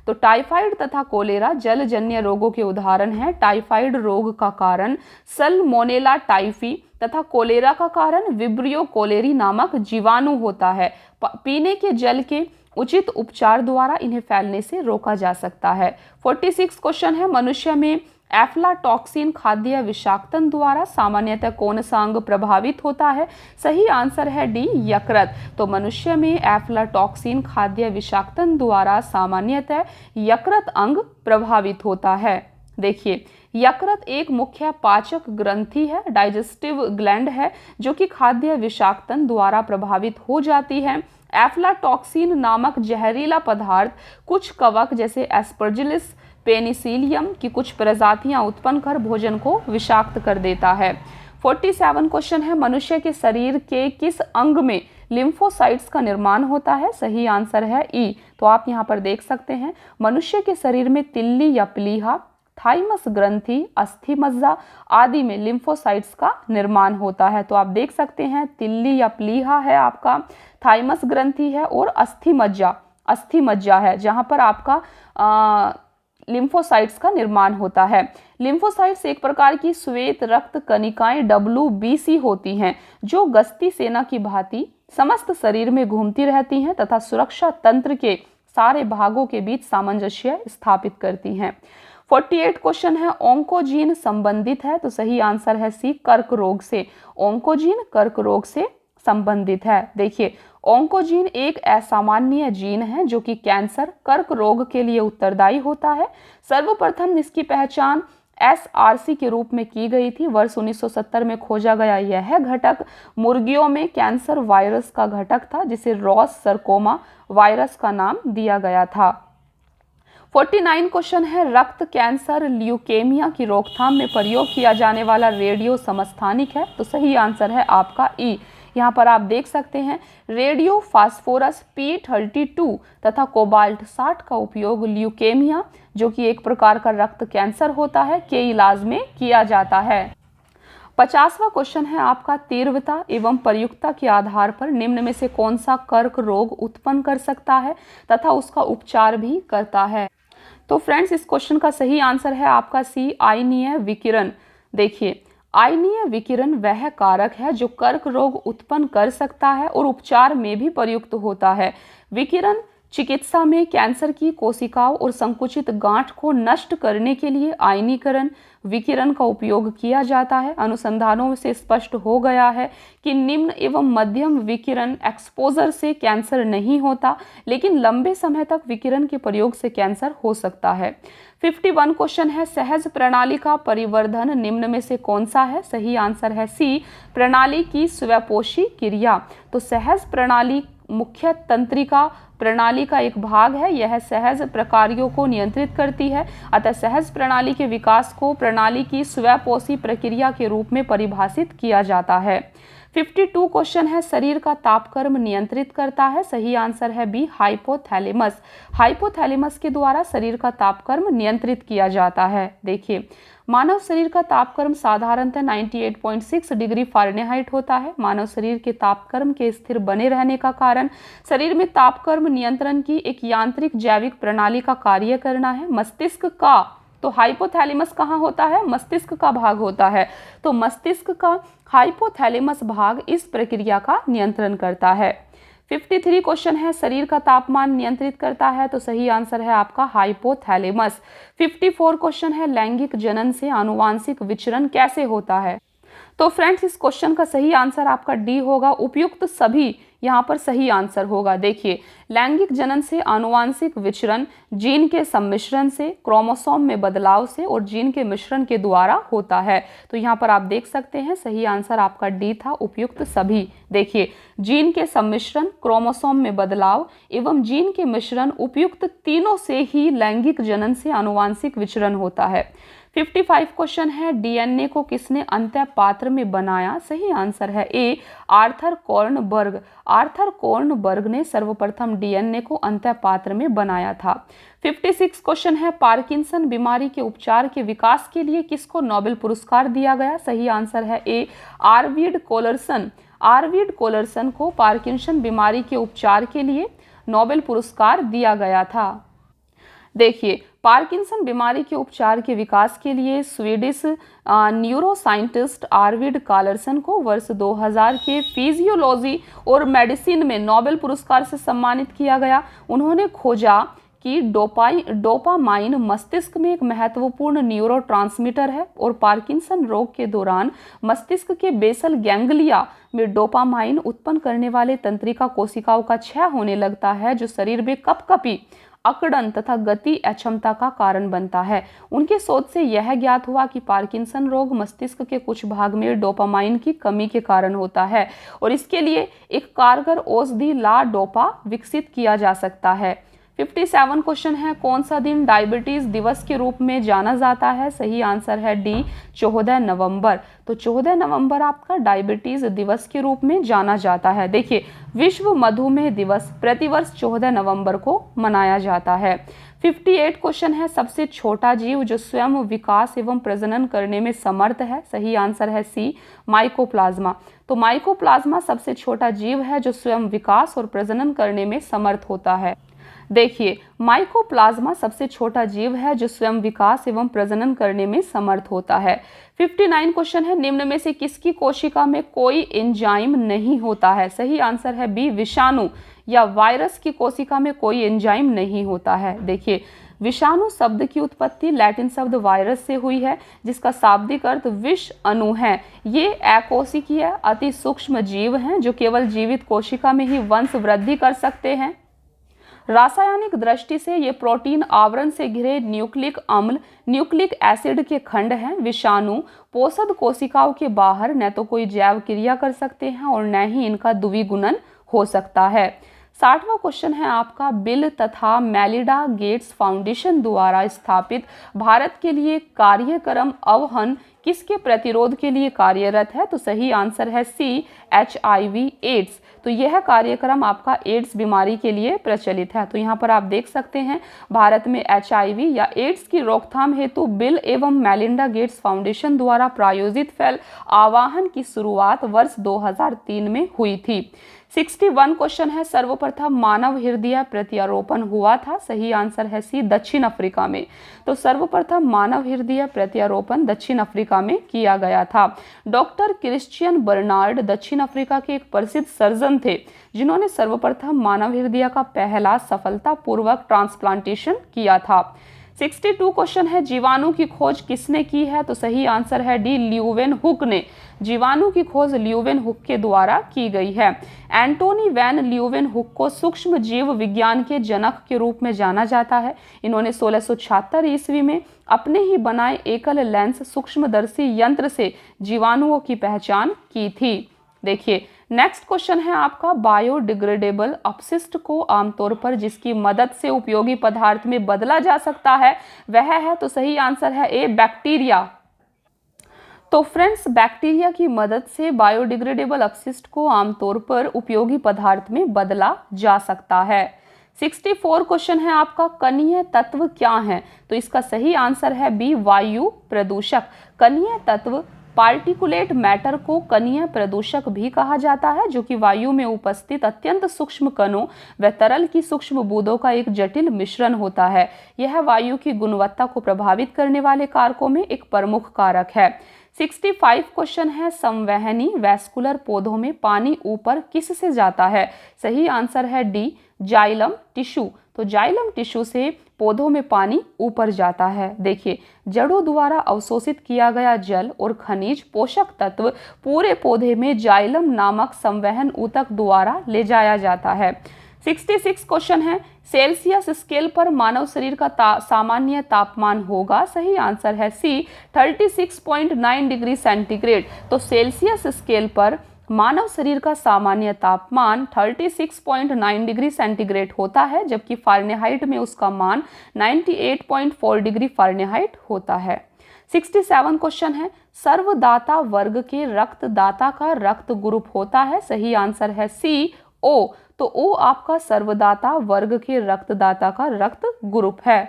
तो टाइफाइड तथा कोलेरा जलजन्य रोगों के उदाहरण है। टाइफाइड रोग का कारण सल्मोनेला टाइफी तथा कोलेरा का कारण विब्रियो कोलेरी नामक जीवाणु होता है। पीने के जल के उचित उपचार द्वारा इन्हें फैलने से रोका जा सकता है। 46 क्वेश्चन है, मनुष्य में एफ्लाटॉक्सिन खाद्य विषाक्तन द्वारा सामान्यतः कौन सा अंग प्रभावित होता है? सही आंसर है डी, यकृत। तो मनुष्य में एफ्लाटॉक्सिन खाद्य विषाक्तन द्वारा सामान्यतः यकृत अंग प्रभावित होता है। देखिए, यकृत एक मुख्य पाचक ग्रंथि है, डाइजेस्टिव ग्लैंड है, जो कि खाद्य विषाक्तन द्वारा प्रभावित हो जाती है। एफ्लाटॉक्सिन नामक जहरीला पदार्थ कुछ कवक जैसे एस्परजिलस पेनिसिलियम की कुछ प्रजातियां उत्पन्न कर भोजन को विषाक्त कर देता है। 47 क्वेश्चन है, मनुष्य के शरीर के किस अंग में लिम्फोसाइट्स का निर्माण होता है? सही आंसर है ई। तो आप यहाँ पर देख सकते हैं, मनुष्य के शरीर में तिल्ली या प्लीहा, थाइमस ग्रंथि, अस्थि मज्जा आदि में लिम्फोसाइट्स का निर्माण होता है। तो आप देख सकते हैं, तिल्ली या प्लीहा है आपका, थाइमस ग्रंथि है और अस्थि मज्जा है, जहां पर आपका लिम्फोसाइट्स का निर्माण होता है। लिम्फोसाइट्स एक प्रकार की श्वेत रक्त कणिकाएं WBC होती हैं, जो गश्ती सेना की भांति समस्त शरीर में घूमती रहती हैं तथा सुरक्षा तंत्र के सारे भागों के बीच सामंजस्य स्थापित करती हैं। 48 क्वेश्चन है, ओंकोजीन संबंधित है? तो सही आंसर है सी, कर्क रोग से। ओंकोजीन कर्क रोग से संबंधित है। देखिए, ओंकोजीन एक असामान्य जीन है जो कि कैंसर, कर्क रोग के लिए उत्तरदायी होता है। सर्वप्रथम इसकी पहचान SRC के रूप में की गई थी। वर्ष 1970 में खोजा गया यह घटक मुर्गियों में कैंसर वायरस का घटक था, जिसे रॉस सर्कोमा वायरस का नाम दिया गया था। 49 क्वेश्चन है, रक्त कैंसर ल्यूकेमिया की रोकथाम में प्रयोग किया जाने वाला रेडियो समस्थानिक है? तो सही आंसर है आपका ई। यहाँ पर आप देख सकते हैं, रेडियो फास्फोरस P32 तथा कोबाल्ट 60 का उपयोग ल्यूकेमिया, जो कि एक प्रकार का रक्त कैंसर होता है, के इलाज में किया जाता है। 50वां क्वेश्चन है आपका, तीव्रता एवं प्रयुक्तता के आधार पर निम्न में से कौन सा कर्क रोग उत्पन्न कर सकता है तथा उसका उपचार भी करता है? तो फ्रेंड्स, इस क्वेश्चन का सही आंसर है आपका सी, आयनीय विकिरण। देखिए, आयनीय विकिरण वह कारक है जो कर्क रोग उत्पन्न कर सकता है और उपचार में भी प्रयुक्त होता है। विकिरण चिकित्सा में कैंसर की कोशिकाओं और संकुचित गांठ को नष्ट करने के लिए आयनीकरण विकिरण का उपयोग किया जाता है। अनुसंधानों से स्पष्ट हो गया है कि निम्न एवं मध्यम विकिरण एक्सपोजर से कैंसर नहीं होता, लेकिन लंबे समय तक विकिरण के प्रयोग से कैंसर हो सकता है। 51 क्वेश्चन है, सहज प्रणाली का परिवर्धन निम्न में से कौन सा है? सही आंसर है सी, प्रणाली की स्वपोषी क्रिया। तो सहज प्रणाली मुख्य तंत्रिका प्रणाली का एक भाग है। यह सहज प्रकार्यों को नियंत्रित करती है, अतः सहज प्रणाली के विकास को प्रणाली की स्वपोषी प्रक्रिया के रूप में परिभाषित किया जाता है। 52 क्वेश्चन है, शरीर का तापक्रम नियंत्रित करता है? सही आंसर है बी, हाइपोथैलेमस। हाइपोथैलेमस के द्वारा शरीर का तापक्रम नियंत्रित किया जाता है। देखिए, मानव शरीर का तापक्रम साधारणतः 98.6 डिग्री फ़ारेनहाइट होता है। मानव शरीर के तापक्रम के स्थिर बने रहने का कारण शरीर में तापक्रम नियंत्रण की एक यांत्रिक जैविक प्रणाली का कार्य करना है। मस्तिष्क का, तो हाइपोथैलेमस कहाँ होता है? मस्तिष्क का भाग होता है। तो मस्तिष्क का हाइपोथैलेमस भाग इस प्रक्रिया का नियंत्रण करता है। 53 क्वेश्चन है, शरीर का तापमान नियंत्रित करता है? तो सही आंसर है आपका हाइपोथैलेमस। 54 क्वेश्चन है, लैंगिक जनन से आनुवांशिक विचरण कैसे होता है? तो फ्रेंड्स, इस क्वेश्चन का सही आंसर आपका डी होगा। उपयुक्त सभी यहाँ पर सही आंसर होगा। देखिए, लैंगिक जनन से आनुवांशिक विचरण जीन के सम्मिश्रण से, क्रोमोसोम में बदलाव से और जीन के मिश्रण के द्वारा होता है। तो यहाँ पर आप देख सकते हैं, सही आंसर आपका डी था, उपयुक्त सभी। देखिए, जीन के सम्मिश्रण, क्रोमोसोम में बदलाव एवं जीन के मिश्रण, उपयुक्त तीनों से ही लैंगिक जनन से आनुवांशिक विचरण होता है। 55 क्वेश्चन है, डीएनए को किसने अंतः पात्र में बनाया? सही आंसर है ए आर्थर कॉर्नबर्ग। आर्थर कॉर्नबर्ग ने सर्वप्रथम डीएनए को अंतः पात्र में बनाया था। 56 क्वेश्चन है, पार्किंसन बीमारी के उपचार के विकास के लिए किसको नोबेल पुरस्कार दिया गया? सही आंसर है ए आर्विड कोलरसन। आर्विड कोलरसन को पार्किंसन बीमारी के उपचार के लिए नोबेल पुरस्कार दिया गया था। देखिए, पार्किंसन बीमारी के उपचार के विकास के लिए स्वीडिश न्यूरोसाइंटिस्ट आर्विड कोलरसन को वर्ष 2000 के फिजियोलॉजी और मेडिसिन में नोबेल पुरस्कार से सम्मानित किया गया। उन्होंने खोजा कि डोपामाइन मस्तिष्क में एक महत्वपूर्ण न्यूरोट्रांसमीटर है और पार्किंसन रोग के दौरान मस्तिष्क के बेसल गैंग्लिया में डोपामाइन उत्पन्न करने वाले तंत्रिका कोशिकाओं का क्षय होने लगता है, जो शरीर में कपकपी, अकड़न तथा गति अक्षमता का कारण बनता है। उनके शोध से यह ज्ञात हुआ कि पार्किंसन रोग मस्तिष्क के कुछ भाग में डोपामाइन की कमी के कारण होता है और इसके लिए एक कारगर औषधि ला डोपा विकसित किया जा सकता है। 57 क्वेश्चन है, कौन सा दिन डायबिटीज दिवस के रूप में जाना जाता है? सही आंसर है डी 14 नवंबर। तो 14 नवंबर आपका डायबिटीज दिवस के रूप में जाना जाता है। देखिए, विश्व मधुमेह दिवस प्रतिवर्ष 14 नवंबर को मनाया जाता है। 58 क्वेश्चन है, सबसे छोटा जीव जो स्वयं विकास एवं प्रजनन करने में समर्थ है? सही आंसर है सी माइकोप्लाज्मा। तो माइकोप्लाज्मा सबसे छोटा जीव है जो स्वयं विकास और प्रजनन करने में समर्थ होता है। देखिए, माइकोप्लाज्मा सबसे छोटा जीव है जो स्वयं विकास एवं प्रजनन करने में समर्थ होता है। 59 क्वेश्चन है, निम्न में से किसकी कोशिका में कोई एंजाइम नहीं होता है? सही आंसर है बी विषाणु या वायरस की कोशिका में कोई एंजाइम नहीं होता है। देखिए, विषाणु शब्द की उत्पत्ति लैटिन शब्द वायरस से हुई है, जिसका शाब्दिक अर्थ विष अणु है। ये अकोशिकीय अति सूक्ष्म जीव हैं जो केवल जीवित कोशिका में ही वंश वृद्धि कर सकते हैं। रासायनिक दृष्टि से ये प्रोटीन आवरण से घिरे न्यूक्लिक अम्ल, न्यूक्लिक एसिड के खंड हैं। विषाणु पोषद कोशिकाओं के बाहर न तो कोई जैव क्रिया कर सकते हैं और न ही इनका द्विगुणन हो सकता है। 60वां क्वेश्चन है आपका, बिल तथा मेलिंडा गेट्स फाउंडेशन द्वारा स्थापित भारत के लिए कार्यक्रम अवहन किसके प्रतिरोध के लिए कार्यरत है? तो सही आंसर है सी HIV एड्स। तो यह कार्यक्रम आपका एड्स बीमारी के लिए प्रचलित है। तो यहाँ पर आप देख सकते हैं, भारत में HIV या एड्स की रोकथाम हेतु बिल एवं मेलिंडा गेट्स फाउंडेशन द्वारा प्रायोजित फैल आवाहन की शुरुआत वर्ष 2003 में हुई थी। 61 क्वेश्चन है, सर्वप्रथम मानव हृदय प्रत्यारोपण हुआ था? सही आंसर है सी दक्षिण अफ्रीका में। तो सर्वप्रथम मानव हृदय प्रत्यारोपण दक्षिण अफ्रीका में किया गया था। डॉक्टर क्रिश्चियन बर्नार्ड दक्षिण अफ्रीका के एक प्रसिद्ध सर्जन थे जिन्होंने सर्वप्रथम मानव हृदय का पहला सफलतापूर्वक ट्रांसप्लांटेशन किया था। 62 क्वेश्चन है, जीवाणु की खोज किसने की है? तो सही आंसर है डी ल्यूवेनहुक ने। जीवाणु की खोज ल्यूवेनहुक के द्वारा की गई है। एंटोनी वैन ल्यूवेनहुक को सूक्ष्म जीव विज्ञान के जनक के रूप में जाना जाता है। इन्होंने 1676 ईस्वी में अपने ही बनाए एकल लेंस सूक्ष्मदर्शी यंत्र से जीवाणुओं की पहचान की थी। देखिए, नेक्स्ट क्वेश्चन है आपका, बायोडिग्रेडेबल अपशिष्ट को आमतौर पर जिसकी मदद से उपयोगी पदार्थ में बदला जा सकता है वह है? तो सही आंसर है ए बैक्टीरिया। तो फ्रेंड्स, बैक्टीरिया की मदद से बायोडिग्रेडेबल अपशिष्ट को आमतौर पर उपयोगी पदार्थ में बदला जा सकता है। 64 क्वेश्चन है आपका, कणीय तत्व क्या है? तो इसका सही आंसर है बी वायु प्रदूषक। कणीय तत्व पार्टिकुलेट मैटर को कणीय प्रदूषक भी कहा जाता है, जो कि वायु में उपस्थित अत्यंत सूक्ष्म कणों व तरल की सूक्ष्म बूंदों का एक जटिल मिश्रण होता है। यह वायु की गुणवत्ता को प्रभावित करने वाले कारकों में एक प्रमुख कारक है। 65 क्वेश्चन है, संवहनी वैस्कुलर पौधों में पानी ऊपर किससे जाता है? सही आंसर है डी जाइलम टिश्यू। तो जाइलम टिश्यू से पौधों में पानी ऊपर जाता है। देखिए, जड़ों द्वारा अवशोषित किया गया जल और खनिज पोषक तत्व पूरे पौधे में जाइलम नामक संवहन ऊतक द्वारा ले जाया जाता है। 66 क्वेश्चन है, सेल्सियस स्केल पर मानव शरीर का सामान्य तापमान होगा? सही आंसर है सी 36.9 डिग्री सेंटीग्रेड। तो सेल्सियस स्केल पर मानव शरीर का सामान्य तापमान 36.9 डिग्री सेंटीग्रेड होता है, जबकि फ़ारेनहाइट में उसका मान 98.4 डिग्री फ़ारेनहाइट होता है। 67 क्वेश्चन है, सर्वदाता वर्ग के रक्तदाता का रक्त ग्रुप होता है। सही आंसर है सी ओ। तो ओ आपका सर्वदाता वर्ग के रक्तदाता का रक्त ग्रुप है।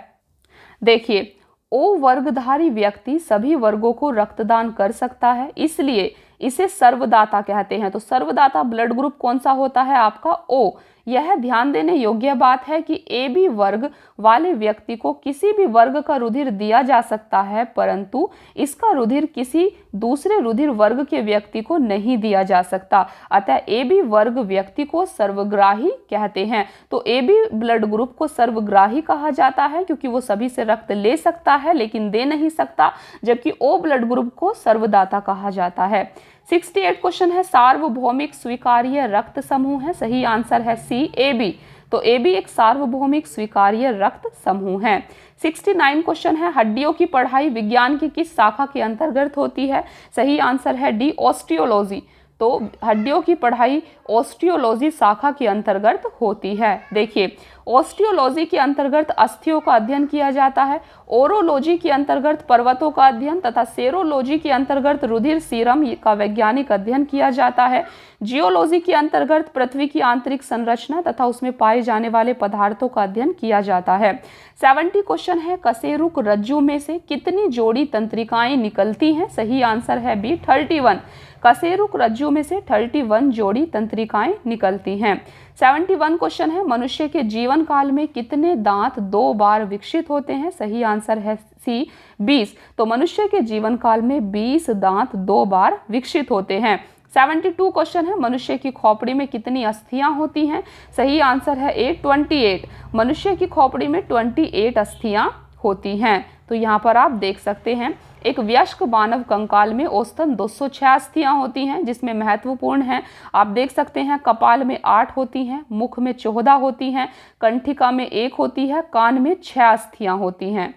देखिए, ओ वर्गधारी व्यक्ति सभी वर्गों को रक्तदान कर सकता है, इसलिए इसे सर्वदाता कहते हैं। तो सर्वदाता ब्लड ग्रुप कौन सा होता है? आपका ओ। यह ध्यान देने योग्य बात है कि ए बी वर्ग वाले व्यक्ति को किसी भी वर्ग का रुधिर दिया जा सकता है, परंतु इसका रुधिर किसी दूसरे रुधिर वर्ग के व्यक्ति को नहीं दिया जा सकता। अतः ए बी वर्ग व्यक्ति को सर्वग्राही कहते हैं। तो ए बी ब्लड ग्रुप को सर्वग्राही कहा जाता है क्योंकि वो सभी से रक्त ले सकता है लेकिन दे नहीं सकता, जबकि ओ ब्लड ग्रुप को सर्वदाता कहा जाता है। 68 क्वेश्चन है, सार्वभौमिक स्वीकार्य रक्त समूह है। सही आंसर है सी ए बी। तो ए बी एक सार्वभौमिक स्वीकार्य रक्त समूह है। 69 क्वेश्चन है, हड्डियों की पढ़ाई विज्ञान की किस शाखा के अंतर्गत होती है? सही आंसर है डी ऑस्टियोलॉजी। तो हड्डियों की पढ़ाई ऑस्टियोलॉजी शाखा के अंतर्गत होती है। देखिए, ऑस्टियोलॉजी के अंतर्गत अस्थियों का अध्ययन किया जाता है, ओरोलॉजी के अंतर्गत पर्वतों का अध्ययन तथा सेरोलॉजी के अंतर्गत रुधिर सीरम का वैज्ञानिक अध्ययन किया जाता है। जियोलॉजी के अंतर्गत पृथ्वी की आंतरिक संरचना तथा उसमें पाए जाने वाले पदार्थों का अध्ययन किया जाता है। 70 क्वेश्चन है, कशेरुक रज्जु में से कितनी जोड़ी तंत्रिकाएं निकलती हैं? सही आंसर है बी 31। कशेरुक रज्जु में से 31 जोड़ी तंत्रिकाएं निकलती हैं। 71 क्वेश्चन है, मनुष्य के जीवन काल में कितने दांत 2 बार विकसित होते हैं? सही आंसर है सी 20। तो मनुष्य के जीवन काल में 20 दांत 2 बार विकसित होते हैं। 72 क्वेश्चन है, मनुष्य की खोपड़ी में कितनी अस्थियां होती हैं? सही आंसर है ए 28। मनुष्य की खोपड़ी में 28 अस्थियां होती हैं। तो यहाँ पर आप देख सकते हैं, एक वयस्क मानव कंकाल में औसतन 206 अस्थियां होती हैं, जिसमें महत्वपूर्ण है, आप देख सकते हैं, कपाल में 8 होती हैं, मुख में 14 होती हैं, कंठिका में 1 होती है, कान में 6 अस्थियां होती हैं।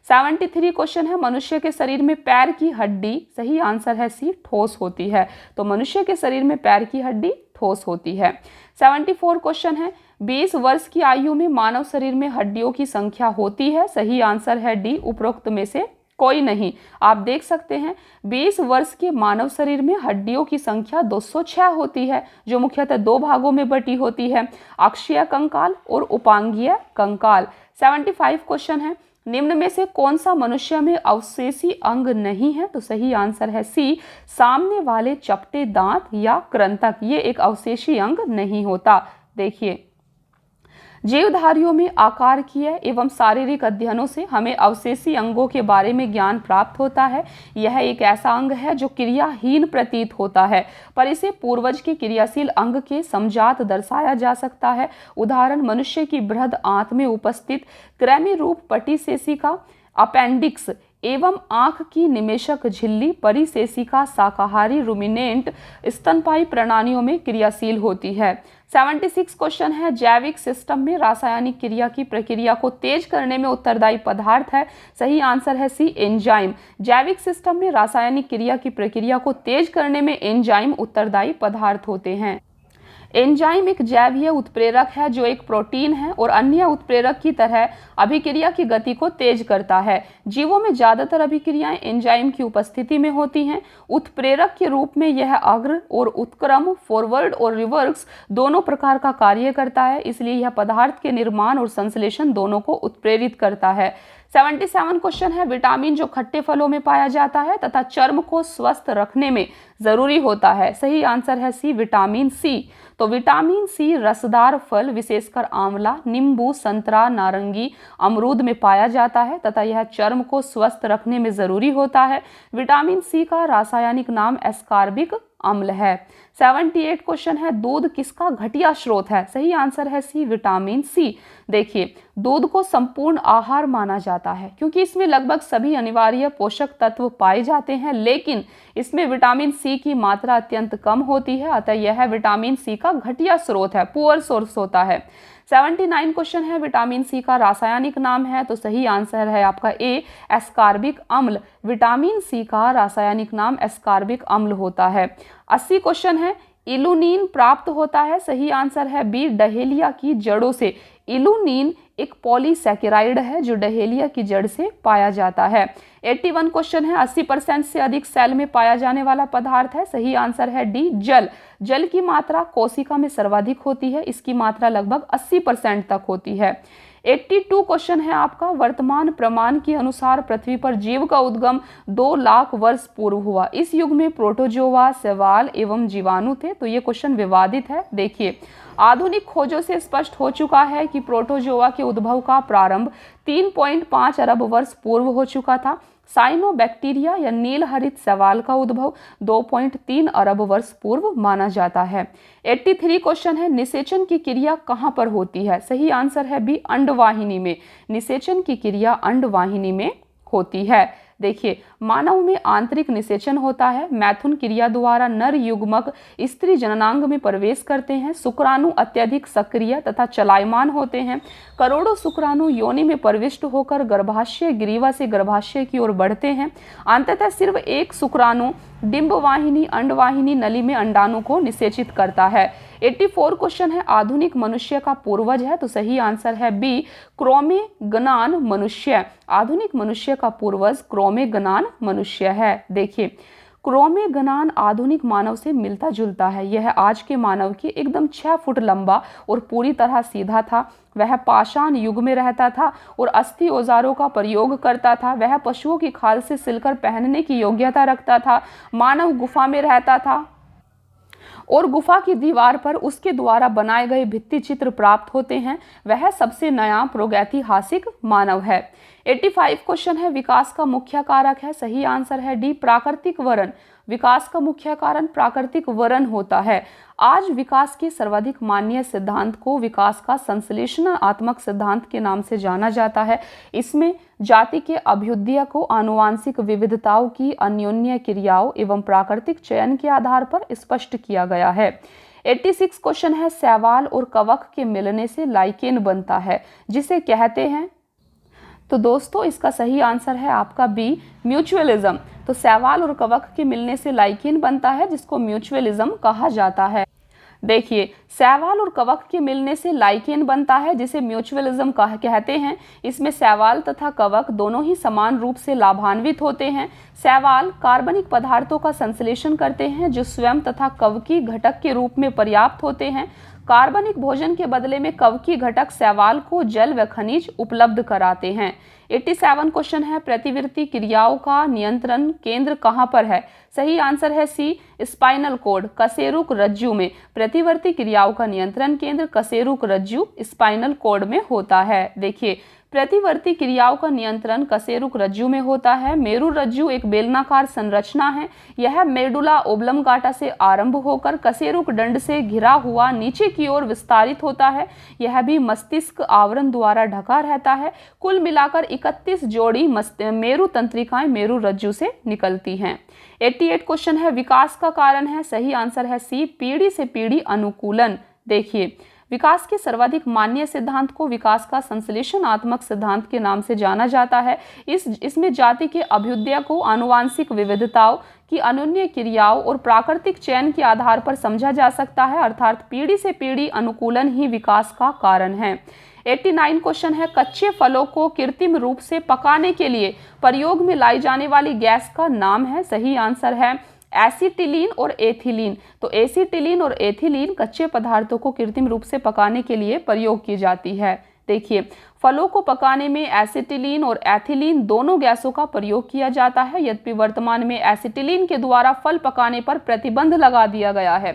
73 क्वेश्चन है, मनुष्य के शरीर में पैर की हड्डी, सही आंसर है सी, ठोस होती है। तो मनुष्य के शरीर में पैर की हड्डी ठोस होती है। 74 क्वेश्चन है, 20 वर्ष की आयु में मानव शरीर में हड्डियों की संख्या होती है? सही आंसर है डी, उपरोक्त में से कोई नहीं। आप देख सकते हैं, 20 वर्ष के मानव शरीर में हड्डियों की संख्या 206 होती है, जो मुख्यतः 2 भागों में बटी होती है, अक्षीय कंकाल और उपांगीय कंकाल। 75 क्वेश्चन है, निम्न में से कौन सा मनुष्य में अवशेषी अंग नहीं है? तो सही आंसर है सी, सामने वाले चपटे दांत या कृंतक, ये एक अवशेषी अंग नहीं होता। देखिए, जीवधारियों में आकारिकीय एवं शारीरिक अध्ययनों से हमें अवशेषी अंगों के बारे में ज्ञान प्राप्त होता है। यह एक ऐसा अंग है जो क्रियाहीन प्रतीत होता है, पर इसे पूर्वज के क्रियाशील अंग के समजात दर्शाया जा सकता है। उदाहरण, मनुष्य की बृहद आंत में उपस्थित कृमि रूप पटिशेषिका अपेंडिक्स एवं आंख की निमेशक झिल्ली परिशेषिका शाकाहारी रुमिनेंट स्तनपायी प्राणियों में क्रियाशील होती है। 76 क्वेश्चन है, जैविक सिस्टम में रासायनिक क्रिया की प्रक्रिया को तेज करने में उत्तरदायी पदार्थ है? सही आंसर है सी, एंजाइम। जैविक सिस्टम में रासायनिक क्रिया की प्रक्रिया को तेज करने में एंजाइम उत्तरदायी पदार्थ होते हैं। एंजाइम एक जैवीय उत्प्रेरक है जो एक प्रोटीन है और अन्य उत्प्रेरक की तरह अभिक्रिया की गति को तेज करता है। जीवों में ज्यादातर अभिक्रियाएं एंजाइम की उपस्थिति में होती हैं। उत्प्रेरक के रूप में यह अग्र और उत्क्रम, फॉरवर्ड और रिवर्स दोनों प्रकार का कार्य करता है, इसलिए यह पदार्थ के निर्माण और संश्लेषण दोनों को उत्प्रेरित करता है। 77 क्वेश्चन है, विटामिन जो खट्टे फलों में पाया जाता है तथा चर्म को स्वस्थ रखने में जरूरी होता है? सही आंसर है सी, विटामिन सी। तो विटामिन सी रसदार फल विशेषकर आंवला, नींबू, संतरा, नारंगी, अमरूद में पाया जाता है तथा यह चर्म को स्वस्थ रखने में जरूरी होता है। विटामिन सी का रासायनिक नाम एस्कॉर्बिक अम्ल है। 78 क्वेश्चन है, दूध किसका घटिया स्रोत है? सही आंसर है सी, विटामिन सी। देखिए, दूध को संपूर्ण आहार माना जाता है क्योंकि इसमें लगभग सभी अनिवार्य पोषक तत्व पाए जाते हैं, लेकिन इसमें विटामिन सी की मात्रा अत्यंत कम होती है, अतः यह विटामिन सी का घटिया स्रोत है, पुअर सोर्स होता है। 79 क्वेश्चन है, विटामिन सी का रासायनिक नाम है? तो सही आंसर है आपका ए, एस्कॉर्बिक अम्ल। विटामिन सी का रासायनिक नाम एस्कॉर्बिक अम्ल होता है। 80 क्वेश्चन है, इल्यूनिन प्राप्त होता है? सही आंसर है बी, डहेलिया की जड़ों से। इल्यूनिन एक पॉलीसैकेराइड है जो डहेलिया की जड़ से पाया जाता है। 81 क्वेश्चन है, 80% से अधिक सेल में पाया जाने वाला पदार्थ है। सही आंसर है डी, जल। जल की मात्रा कोशिका में सर्वाधिक होती है, इसकी मात्रा लगभग 80% तक होती है। 82 क्वेश्चन है आपका, वर्तमान प्रमाण के अनुसार पृथ्वी पर जीव का उद्गम 2 लाख वर्ष पूर्व हुआ। इस युग में प्रोटोजोआ, शैवाल एवं जीवाणु थे। तो ये क्वेश्चन विवादित है। देखिए, आधुनिक खोजों से स्पष्ट हो चुका है कि प्रोटोजोआ के उद्भव का प्रारंभ 3.5 अरब वर्ष पूर्व हो चुका था। साइनोबैक्टीरिया या नील हरित शैवाल का उद्भव 2.3 अरब वर्ष पूर्व माना जाता है। 83 क्वेश्चन है, निषेचन की क्रिया कहाँ पर होती है? सही आंसर है बी, अंडवाहिनी में। निषेचन की क्रिया अंडवाहिनी में होती है। देखिए, मानव में आंतरिक निषेचन होता है। मैथुन क्रिया द्वारा नर युग्मक स्त्री जननांग में प्रवेश करते हैं। शुक्राणु अत्यधिक सक्रिय तथा चलायमान होते हैं। करोड़ों शुक्राणु योनि में प्रविष्ट होकर गर्भाशय ग्रीवा से गर्भाशय की ओर बढ़ते हैं। अंततः सिर्फ एक शुक्राणु डिंबवाहिनी अंडवाहिनी नली में अंडाणु को निषेचित करता है। 84 क्वेश्चन है, आधुनिक मनुष्य का पूर्वज है? तो सही आंसर है बी, क्रोमेगनान मनुष्य। आधुनिक मनुष्य का पूर्वज क्रोमेगनान मनुष्य है। देखिए, क्रोमेगनान आधुनिक मानव से मिलता जुलता है। यह आज के मानव की एकदम 6 फुट लंबा और पूरी तरह सीधा था। वह पाषाण युग में रहता था और अस्थि औजारों का प्रयोग करता था। वह पशुओं की खाल से सिलकर पहनने की योग्यता रखता था। मानव गुफा में रहता था और गुफा की दीवार पर उसके द्वारा बनाए गए भित्ति चित्र प्राप्त होते हैं। वह सबसे नया प्रागैतिहासिक मानव है। 85 क्वेश्चन है, विकास का मुख्य कारक है? सही आंसर है डी, प्राकृतिक वरण। विकास का मुख्य कारण प्राकृतिक वरण होता है। आज विकास के सर्वाधिक मान्य सिद्धांत को विकास का संश्लेषणात्मक सिद्धांत के नाम से जाना जाता है। इसमें जाति के अभ्युदय को आनुवांशिक विविधताओं की अन्योन्य क्रियाओं एवं प्राकृतिक चयन के आधार पर स्पष्ट किया गया है। 86 क्वेश्चन है, शैवाल और कवक के मिलने से लाइकेन बनता है, जिसे कहते हैं? तो दोस्तों, इसका सही आंसर है आपका बी, म्यूचुअलिज्म। तो शैवाल और कवक के मिलने से लाइकेन बनता है, जिसको म्यूचुअलिज्म कहा जाता है। देखिए, शैवाल और कवक के मिलने से लाइकेन बनता है, जिसे म्यूचुअलिज्म कहते हैं। इसमें शैवाल तथा कवक दोनों ही समान रूप से लाभान्वित होते हैं। शैवाल कार्बनिक पदार्थों का संश्लेषण करते हैं जो स्वयं तथा कवकी घटक के रूप में पर्याप्त होते हैं। कार्बनिक भोजन के बदले में कवकी घटक शैवाल को जल व खनिज उपलब्ध कराते हैं। 87 क्वेश्चन है, प्रतिवर्ती क्रियाओं का नियंत्रण केंद्र कहाँ पर है? सही आंसर है सी, स्पाइनल कोड, कशेरुक रज्जु में। प्रतिवर्ती क्रियाओं का नियंत्रण केंद्र कशेरुक रज्जु स्पाइनल कोड में होता है। देखिए, प्रतिवर्ती क्रियाओं का नियंत्रण कशेरुक रज्जु में होता है। मेरु रज्जु एक बेलनाकार संरचना है। यह मेडुला ओब्लंगाटा से आरंभ होकर कशेरुक दंड से घिरा हुआ नीचे की ओर विस्तारित होता है। यह भी मस्तिष्क आवरण द्वारा ढका रहता है। कुल मिलाकर 31 जोड़ी मेरु तंत्रिकाएं मेरु रज्जु से निकलती हैं। 88 क्वेश्चन है, विकास का कारण है? सही आंसर है सी, पीढ़ी से पीढ़ी अनुकूलन। देखिए, विकास के सर्वाधिक मान्य सिद्धांत को विकास का संश्लेषणात्मक सिद्धांत के नाम से जाना जाता है। इसमें जाति के अभ्युदय को आनुवांशिक विविधताओं की अन्योन्य क्रियाओं और प्राकृतिक चयन के आधार पर समझा जा सकता है, अर्थात पीढ़ी से पीढ़ी अनुकूलन ही विकास का कारण है। 89 क्वेश्चन है, कच्चे फलों को कृत्रिम रूप से पकाने के लिए प्रयोग में लाई जाने वाली गैस का नाम है? सही आंसर है एसिटिलीन और एथिलीन। तो एसिटिलीन और एथिलीन कच्चे पदार्थों को कृत्रिम रूप से पकाने के लिए प्रयोग की जाती है। देखिए, फलों को पकाने में एसिटिलीन और एथिलीन दोनों गैसों का प्रयोग किया जाता है। यद्यपि वर्तमान में एसिटिलीन के द्वारा फल पकाने पर प्रतिबंध लगा दिया गया है।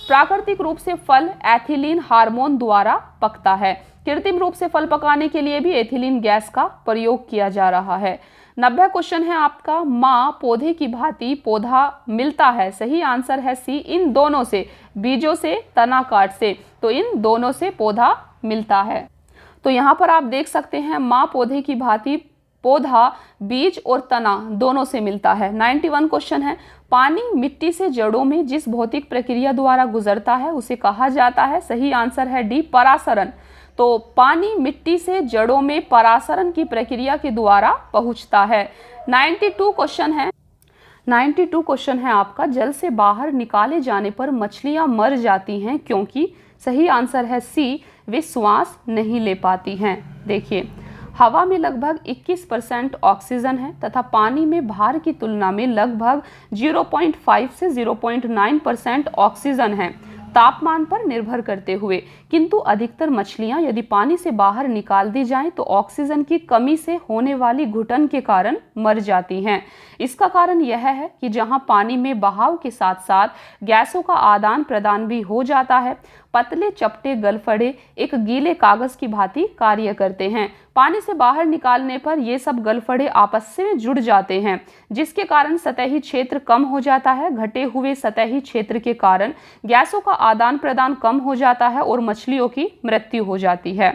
प्राकृतिक रूप से फल एथिलीन हार्मोन द्वारा पकता है। कृत्रिम रूप से फल पकाने के लिए भी एथिलीन गैस का प्रयोग किया जा रहा है। 90 क्वेश्चन है आपका, माँ पौधे की भांति पौधा मिलता है? सही आंसर है सी, इन दोनों से, बीजों से, तना काट से। तो इन दोनों से पौधा मिलता है। तो यहाँ पर आप देख सकते हैं, माँ पौधे की भांति पौधा बीज और तना दोनों से मिलता है। 91 क्वेश्चन है, पानी मिट्टी से जड़ों में जिस भौतिक प्रक्रिया द्वारा गुजरता है उसे कहा जाता है? सही आंसर है डी, परासरण। तो पानी मिट्टी से जड़ों में परासरण की प्रक्रिया के द्वारा पहुंचता है। 92 क्वेश्चन है आपका, जल से बाहर निकाले जाने पर मछलियां मर जाती हैं क्योंकि? सही आंसर है सी, वे श्वास नहीं ले पाती हैं। देखिए, हवा में लगभग 21% ऑक्सीजन है तथा पानी में भार की तुलना में लगभग 0.5 से 0.9% ऑक्सीजन है तापमान पर निर्भर करते हुए, किंतु अधिकतर मछलियां यदि पानी से बाहर निकाल दी जाएं तो ऑक्सीजन की कमी से होने वाली घुटन के कारण मर जाती हैं। इसका कारण यह है कि जहां पानी में बहाव के साथ साथ गैसों का आदान प्रदान भी हो जाता है, पतले चपटे गलफड़े एक गीले कागज की भांति कार्य करते हैं। पानी से बाहर निकालने पर ये सब गलफड़े आपस में जुड़ जाते हैं, जिसके कारण सतही क्षेत्र कम हो जाता है। घटे हुए सतही क्षेत्र के कारण गैसों का आदान प्रदान कम हो जाता है और मछलियों की मृत्यु हो जाती है।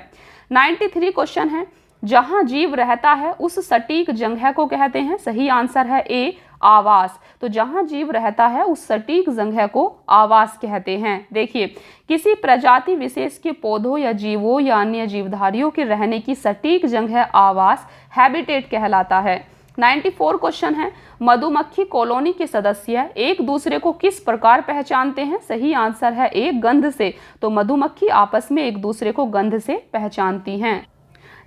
93 क्वेश्चन है, जहां जीव रहता है उस सटीक जगह को कहते हैं। सही आंसर है ए, आवास। तो जहां जीव रहता है उस सटीक जगह को आवास कहते हैं। देखिए, किसी प्रजाति विशेष के पौधों या जीवों या अन्य जीवधारियों के रहने की सटीक जगह आवास हैबिटेट कहलाता है। 94 क्वेश्चन है, मधुमक्खी कॉलोनी के सदस्य एक दूसरे को किस प्रकार पहचानते हैं। सही आंसर है ए, गंध से। तो मधुमक्खी आपस में एक दूसरे को गंध से पहचानती हैं।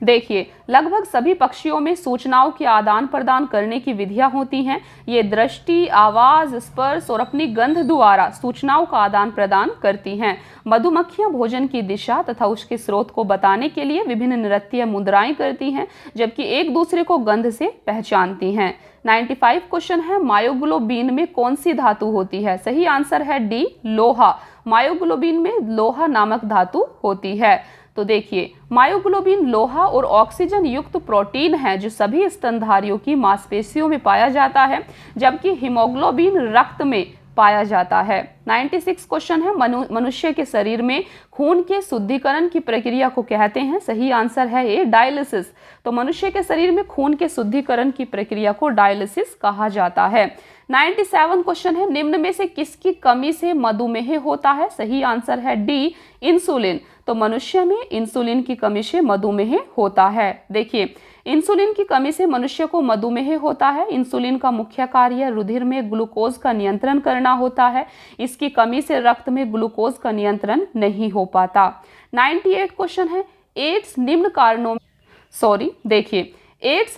देखिए, लगभग सभी पक्षियों में सूचनाओं के आदान प्रदान करने की विधियां होती हैं। ये दृष्टि, आवाज, स्पर्श और अपनी गंध द्वारा सूचनाओं का आदान प्रदान करती हैं। मधुमक्खियां भोजन की दिशा तथा उसके स्रोत को बताने के लिए विभिन्न नृत्य मुद्राएं करती हैं, जबकि एक दूसरे को गंध से पहचानती हैं। 95 क्वेश्चन है, मायोग्लोबिन में कौन सी धातु होती है। सही आंसर है डी, लोहा। मायोग्लोबिन में लोहा नामक धातु होती है। तो देखिए, मायोग्लोबिन लोहा और ऑक्सीजन युक्त प्रोटीन है जो सभी स्तनधारियों की मांसपेशियों में पाया जाता है, जबकि हीमोग्लोबिन रक्त में पाया जाता है। 96 क्वेश्चन है, मनुष्य के शरीर में खून के शुद्धिकरण की प्रक्रिया को कहते हैं। सही आंसर है ए, डायलिसिस। तो मनुष्य के शरीर में खून के शुद्धिकरण की प्रक्रिया को डायलिसिस कहा जाता है। 97 क्वेश्चन है, निम्न में से किसकी कमी से मधुमेह होता है। सही आंसर है डी, इंसुलिन। तो मनुष्य में इंसुलिन की कमी से मधुमेह होता है। देखिए, इंसुलिन की कमी से मनुष्य को मधुमेह होता है। इंसुलिन का मुख्य कार्य रुधिर में ग्लूकोज का नियंत्रण करना होता है। इसकी कमी से रक्त में ग्लूकोज का नियंत्रण नहीं हो पाता। 98 क्वेश्चन है, एड्स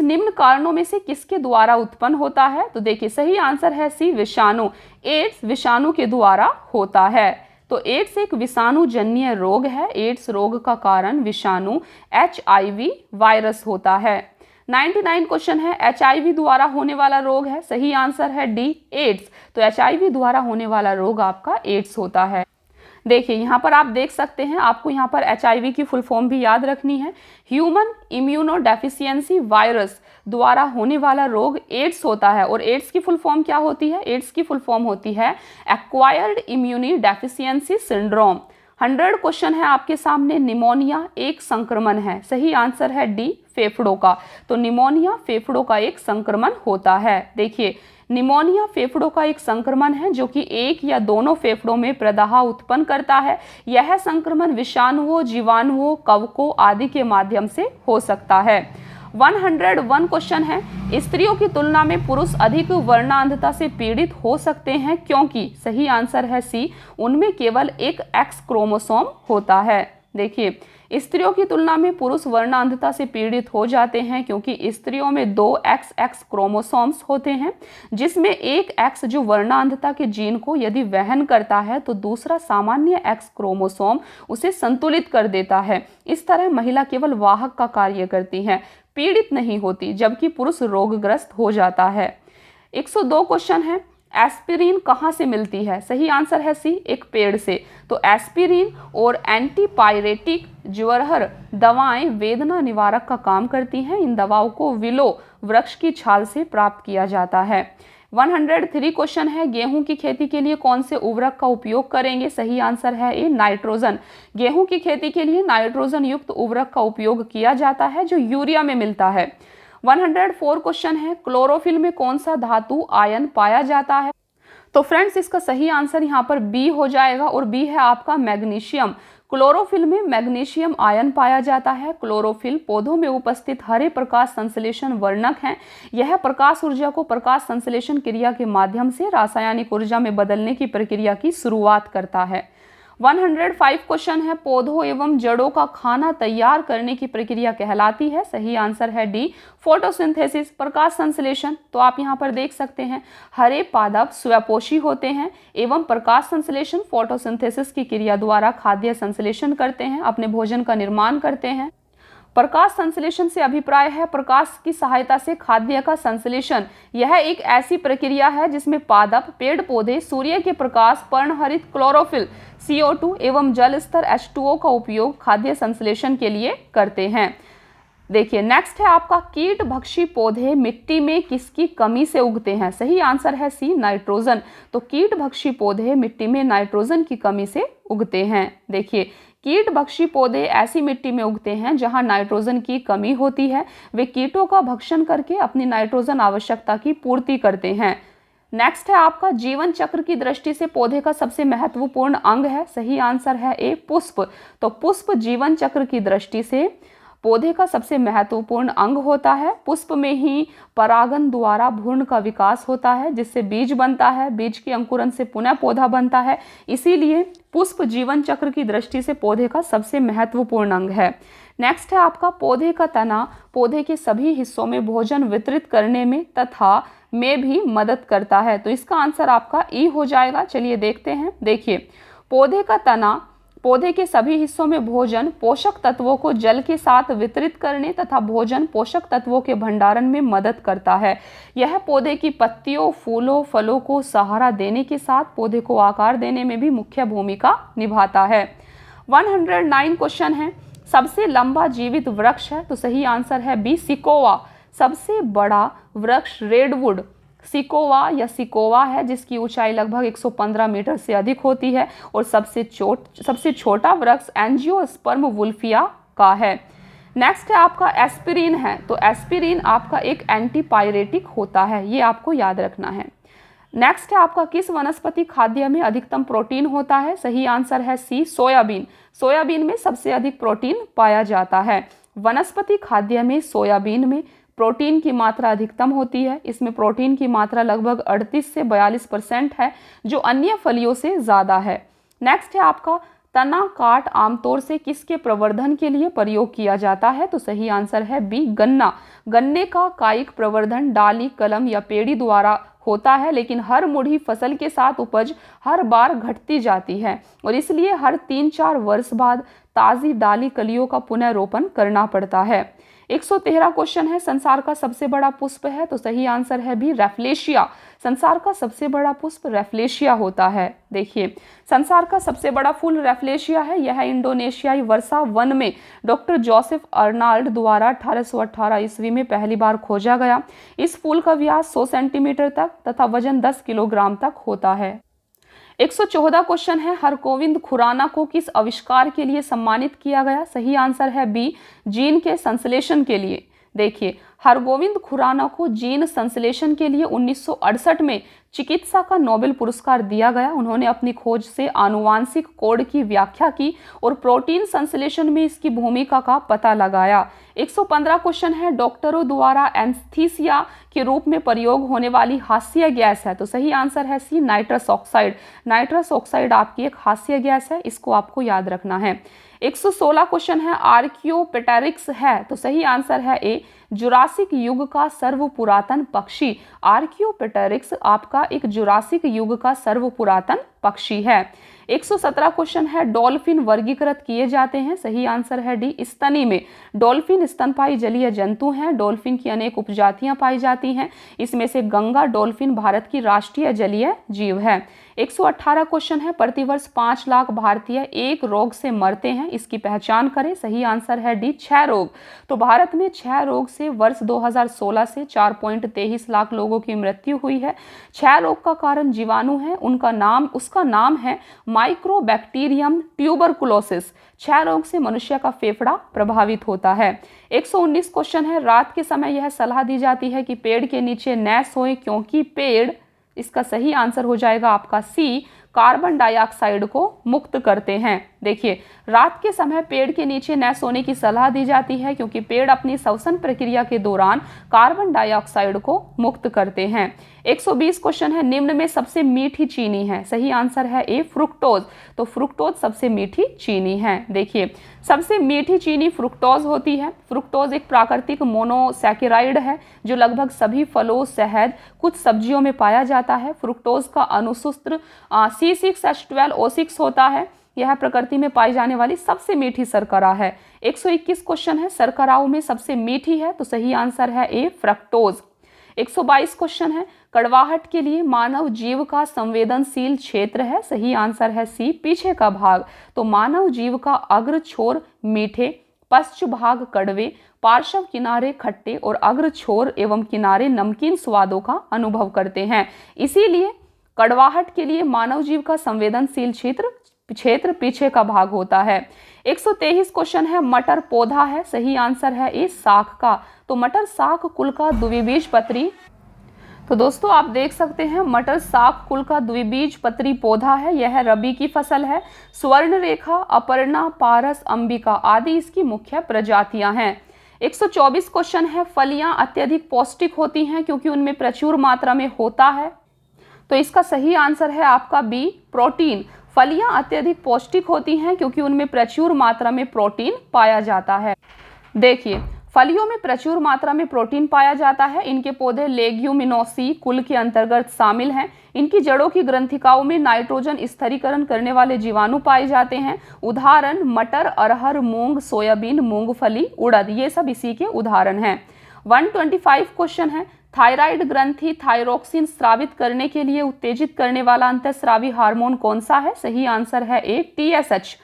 निम्न कारणों में से किसके द्वारा उत्पन्न होता है। तो देखिए, सही आंसर है सी, विषाणु। एड्स विषाणु के द्वारा होता है। तो एड्स एक विषाणुजन्य रोग है। एड्स रोग का कारण विषाणु HIV वायरस होता है। 99 क्वेश्चन है, HIV द्वारा होने वाला रोग है। सही आंसर है डी, एड्स। तो HIV द्वारा होने वाला रोग आपका एड्स होता है। देखिए, यहाँ पर आप देख सकते हैं, आपको यहाँ पर HIV की फुल फॉर्म भी याद रखनी है। ह्यूमन इम्यूनोडेफिशिएंसी वायरस द्वारा होने वाला रोग एड्स होता है। और एड्स की फुल फॉर्म क्या होती है। एड्स की फुल फॉर्म होती है acquired immune deficiency syndrome. 100 question है आपके सामने, निमोनिया एक संक्रमण है। सही आंसर है डी, फेफड़ों का। तो निमोनिया फेफड़ों का एक संक्रमण होता है। देखिए, निमोनिया फेफड़ों का एक संक्रमण है जो कि एक या दोनों फेफड़ों में प्रदाह उत्पन्न करता है। यह संक्रमण विषाणुओं, जीवाणुओं, कवकों आदि के माध्यम से हो सकता है। 101 क्वेश्चन है, स्त्रियों की तुलना में पुरुष अधिक वर्णांधता से पीड़ित हो सकते हैं क्योंकि। सही आंसर है सी, उनमें केवल एक X क्रोमोसोम होता है। देखिए, स्त्रियों की तुलना में पुरुष वर्णांधता से पीड़ित हो जाते हैं क्योंकि स्त्रियों में 2 XX क्रोमोसोम्स होते हैं, जिसमें एक X जो वर्णांधता के जीन को यदि वहन करता है तो दूसरा सामान्य X क्रोमोसोम उसे संतुलित कर देता है। इस तरह महिला केवल वाहक का कार्य करती है, पीड़ित नहीं होती, जबकि पुरुष रोगग्रस्त हो जाता है। 102 क्वेश्चन है, एस्पिरिन कहाँ से मिलती है। सही आंसर है सी, एक पेड़ से। तो एस्पिरिन और एंटीपायरेटिक ज्वरहर दवाएं वेदना निवारक का काम करती हैं। इन दवाओं को विलो वृक्ष की छाल से प्राप्त किया जाता है। 103 क्वेश्चन है, गेहूं की खेती के लिए कौन से उर्वरक का उपयोग करेंगे। सही आंसर है ए, नाइट्रोजन। गेहूं की खेती के लिए नाइट्रोजन युक्त उर्वरक का उपयोग किया जाता है जो यूरिया में मिलता है। 104 क्वेश्चन है, क्लोरोफिल में कौन सा धातु आयन पाया जाता है। तो फ्रेंड्स, इसका सही आंसर यहाँ पर बी हो जाएगा और बी है आपका मैग्नीशियम। क्लोरोफिल में मैग्नीशियम आयन पाया जाता है। क्लोरोफिल पौधों में उपस्थित हरे प्रकाश संश्लेषण वर्णक हैं। यह प्रकाश ऊर्जा को प्रकाश संश्लेषण क्रिया के माध्यम से रासायनिक ऊर्जा में बदलने की प्रक्रिया की शुरुआत करता है। 105 क्वेश्चन है, पौधों एवं जड़ों का खाना तैयार करने की प्रक्रिया कहलाती है? सही आंसर है डी, फोटोसिंथेसिस, प्रकाश संश्लेषण। तो आप यहाँ पर देख सकते हैं हरे पादप स्वपोषी होते हैं एवं प्रकाश संश्लेषण फोटोसिंथेसिस की क्रिया द्वारा खाद्य संश्लेषण करते हैं, अपने भोजन का निर्माण करते हैं। प्रकाश संश्लेषण से अभिप्राय है प्रकाश की सहायता से खाद्य का संश्लेषण। यह एक ऐसी प्रक्रिया है जिसमें पादप, पेड़ पौधे सूर्य के प्रकाश, पर्णहरित क्लोरोफिल, CO2 एवं जल स्तर H2O का उपयोग खाद्य संश्लेषण के लिए करते हैं। देखिए नेक्स्ट है आपका, कीट भक्षी पौधे मिट्टी में किसकी कमी से उगते हैं? सही आंसर है सी, नाइट्रोजन। तो कीट भक्षी पौधे मिट्टी में नाइट्रोजन की कमी से उगते हैं। देखिए कीट भक्षी पौधे ऐसी मिट्टी में उगते हैं जहां नाइट्रोजन की कमी होती है। वे कीटों का भक्षण करके अपनी नाइट्रोजन आवश्यकता की पूर्ति करते हैं। नेक्स्ट है आपका, जीवन चक्र की दृष्टि से पौधे का सबसे महत्वपूर्ण अंग है? सही आंसर है ए, पुष्प। तो पुष्प जीवन चक्र की दृष्टि से पौधे का सबसे महत्वपूर्ण अंग होता है। पुष्प में ही परागन द्वारा भ्रूण का विकास होता है जिससे बीज बनता है, बीज के अंकुरन से पुनः पौधा बनता है। इसीलिए पुष्प जीवन चक्र की दृष्टि से पौधे का सबसे महत्वपूर्ण अंग है। नेक्स्ट है आपका, पौधे का तना पौधे के सभी हिस्सों में भोजन वितरित करने में तथा में भी मदद करता है। तो इसका आंसर आपका ई हो जाएगा। चलिए देखते हैं। देखिए पौधे का तना पौधे के सभी हिस्सों में भोजन पोषक तत्वों को जल के साथ वितरित करने तथा भोजन पोषक तत्वों के भंडारण में मदद करता है। यह पौधे की पत्तियों, फूलों, फलों को सहारा देने के साथ पौधे को आकार देने में भी मुख्य भूमिका निभाता है। 109 क्वेश्चन है, सबसे लंबा जीवित वृक्ष है? तो सही आंसर है बी, सिकोवा। सबसे बड़ा वृक्ष रेडवुड सिकोवा या सिकोवा है जिसकी ऊंचाई लगभग 115 मीटर से अधिक होती है और सबसे छोटा वृक्ष एंजियोस्पर्म वुल्फिया का है। नेक्स्ट है आपका, एस्पिरिन है। तो एस्पिरिन आपका एक एंटीपायरेटिक होता है, ये आपको याद रखना है। नेक्स्ट है आपका, किस वनस्पति खाद्य में अधिकतम प्रोटीन होता है? सही आंसर है सी, सोयाबीन। सोयाबीन में सबसे अधिक प्रोटीन पाया जाता है। वनस्पति खाद्य में सोयाबीन में प्रोटीन की मात्रा अधिकतम होती है। इसमें प्रोटीन की मात्रा लगभग 38 से 42% है जो अन्य फलियों से ज़्यादा है। नेक्स्ट है आपका, तना काट आमतौर से किसके प्रवर्धन के लिए प्रयोग किया जाता है? तो सही आंसर है बी, गन्ना। गन्ने का कायिक प्रवर्धन डाली, कलम या पेड़ी द्वारा होता है, लेकिन हर मुड़ी फसल के साथ उपज हर बार घटती जाती है और इसलिए हर 3-4 वर्ष बाद ताज़ी डाली कलियों का पुनर्रोपण करना पड़ता है। 113 क्वेश्चन है, संसार का सबसे बड़ा पुष्प है? तो सही आंसर है बी, रैफ्लेशिया। संसार का सबसे बड़ा पुष्प रैफ्लेशिया होता है। देखिए संसार का सबसे बड़ा फूल रैफ्लेशिया है। यह इंडोनेशियाई वर्षा वन में डॉक्टर जोसेफ अर्नाल्ड द्वारा 1818 ईस्वी में पहली बार खोजा गया। इस फूल का व्यास 100 सेंटीमीटर तक तथा वजन 10 किलोग्राम तक होता है। 114 क्वेश्चन है, हरगोविंद खुराना को किस आविष्कार के लिए सम्मानित किया गया? सही आंसर है बी, जीन के संश्लेषण के लिए। देखिए हरगोविंद खुराना को जीन संश्लेषण के लिए 1968 में चिकित्सा का नोबेल पुरस्कार दिया गया। उन्होंने अपनी खोज से आनुवांशिक कोड की व्याख्या की और प्रोटीन संश्लेषण में इसकी भूमिका का पता लगाया। 115 क्वेश्चन है, डॉक्टरों द्वारा एनेस्थीसिया के रूप में प्रयोग होने वाली हास्य गैस है? तो सही आंसर है सी, नाइट्रस ऑक्साइड। नाइट्रस ऑक्साइड आपकी एक हास्य गैस है, इसको आपको याद रखना है। 116 क्वेश्चन है, आर्कियोपेटेरिक्स है? तो सही आंसर है ए, जुरासिक युग का सर्वपुरातन पक्षी। आर्कियोपेटेरिक्स आपका एक जुरासिक युग का सर्वपुरातन पक्षी है। 117 क्वेश्चन है, डॉल्फिन वर्गीकृत किए जाते हैं? सही आंसर है डी, स्तनी में। डॉल्फिन स्तनपायी जलीय जंतु हैं। डॉल्फिन की अनेक उपजातियां पाई जाती हैं। इसमें से गंगा डॉल्फिन भारत की राष्ट्रीय जलीय जीव है। 118 क्वेश्चन है, प्रतिवर्ष 5 लाख भारतीय एक रोग से मरते हैं, इसकी पहचान करें? सही आंसर है डी, क्षय रोग। तो भारत में क्षय रोग से वर्ष 2016 से 4.23 लाख लोगों की मृत्यु हुई है। क्षय रोग का कारण जीवाणु है, उसका नाम है माइक्रोबैक्टीरियम ट्यूबरकुलोसिस। क्षय रोग से मनुष्य का फेफड़ा प्रभावित होता है। 119 क्वेश्चन है, रात के समय यह सलाह दी जाती है कि पेड़ के नीचे न सोएं क्योंकि पेड़, इसका सही आंसर हो जाएगा आपका सी, कार्बन डाइऑक्साइड को मुक्त करते हैं। देखिए, रात के समय पेड़ के नीचे न सोने की सलाह दी जाती है क्योंकि पेड़ अपनी श्वसन प्रक्रिया के दौरान कार्बन डाइऑक्साइड को मुक्त करते हैं। 120 क्वेश्चन है, निम्न में सबसे मीठी चीनी है? सही आंसर है ए, फ्रुक्टोज। तो फ्रुक्टोज सबसे मीठी चीनी है। देखिए, सबसे मीठी चीनी फ्रुक्टोज होती है। फ्रुक्टोज एक प्राकृतिक मोनोसैकेराइड है जो लगभग सभी फलों, शहद, कुछ सब्जियों में पाया जाता है। फ्रुक्टोज का अनुसूत्र C6H12O6 होता है। यह प्रकृति में पाई जाने वाली सबसे मीठी शर्करा है। 121 क्वेश्चन है, शर्कराओं में सबसे मीठी है? तो सही आंसर है ए, फ्रक्टोज। 122 क्वेश्चन है, कड़वाहट के लिए मानव जीव का संवेदनशील क्षेत्र है? सही आंसर है सी, पीछे का भाग। तो मानव जीव का अग्र छोर मीठे, पश्च भाग कड़वे, पार्श्व किनारे खट्टे और अग्र छोर एवं किनारे नमकीन स्वादों का अनुभव करते हैं। इसीलिए कड़वाहट के लिए मानव जीव का संवेदनशील क्षेत्र पीछे का भाग होता है। 123 क्वेश्चन है, मटर पौधा है? सही आंसर है ए, शाख का। तो मटर शाख कुल का द्विबीजपत्री। तो दोस्तों आप देख सकते हैं, मटर शाख कुल का द्विबीजपत्री पौधा है। यह रबी की फसल है। स्वर्णरेखा, अपर्णा, पारस, अंबिका आदि इसकी मुख्य प्रजातियां हैं। 124 क्वेश्चन है, फलियां अत्यधिक पौष्टिक होती हैं क्योंकि उनमें प्रचुर मात्रा में होता है? तो इसका सही आंसर है आपका बी, प्रोटीन। फलियां अत्यधिक पौष्टिक होती हैं क्योंकि उनमें प्रचुर मात्रा में प्रोटीन पाया जाता है। देखिए, फलियों में प्रचुर मात्रा में प्रोटीन पाया जाता है। इनके पौधे लेग्यूमिनोसी कुल के अंतर्गत शामिल हैं। इनकी जड़ों की ग्रंथिकाओं में नाइट्रोजन स्थिरीकरण करने वाले जीवाणु पाए जाते हैं। उदाहरण मटर, अरहर, मूंग, सोयाबीन, मूंगफली, उड़द, ये सब इसी के उदाहरण हैं। 125 क्वेश्चन है, थायराइड ग्रंथि थायरोक्सिन स्रावित करने के लिए उत्तेजित करने वाला अंतःस्रावी हार्मोन कौन सा है? सही आंसर है ए, TSH।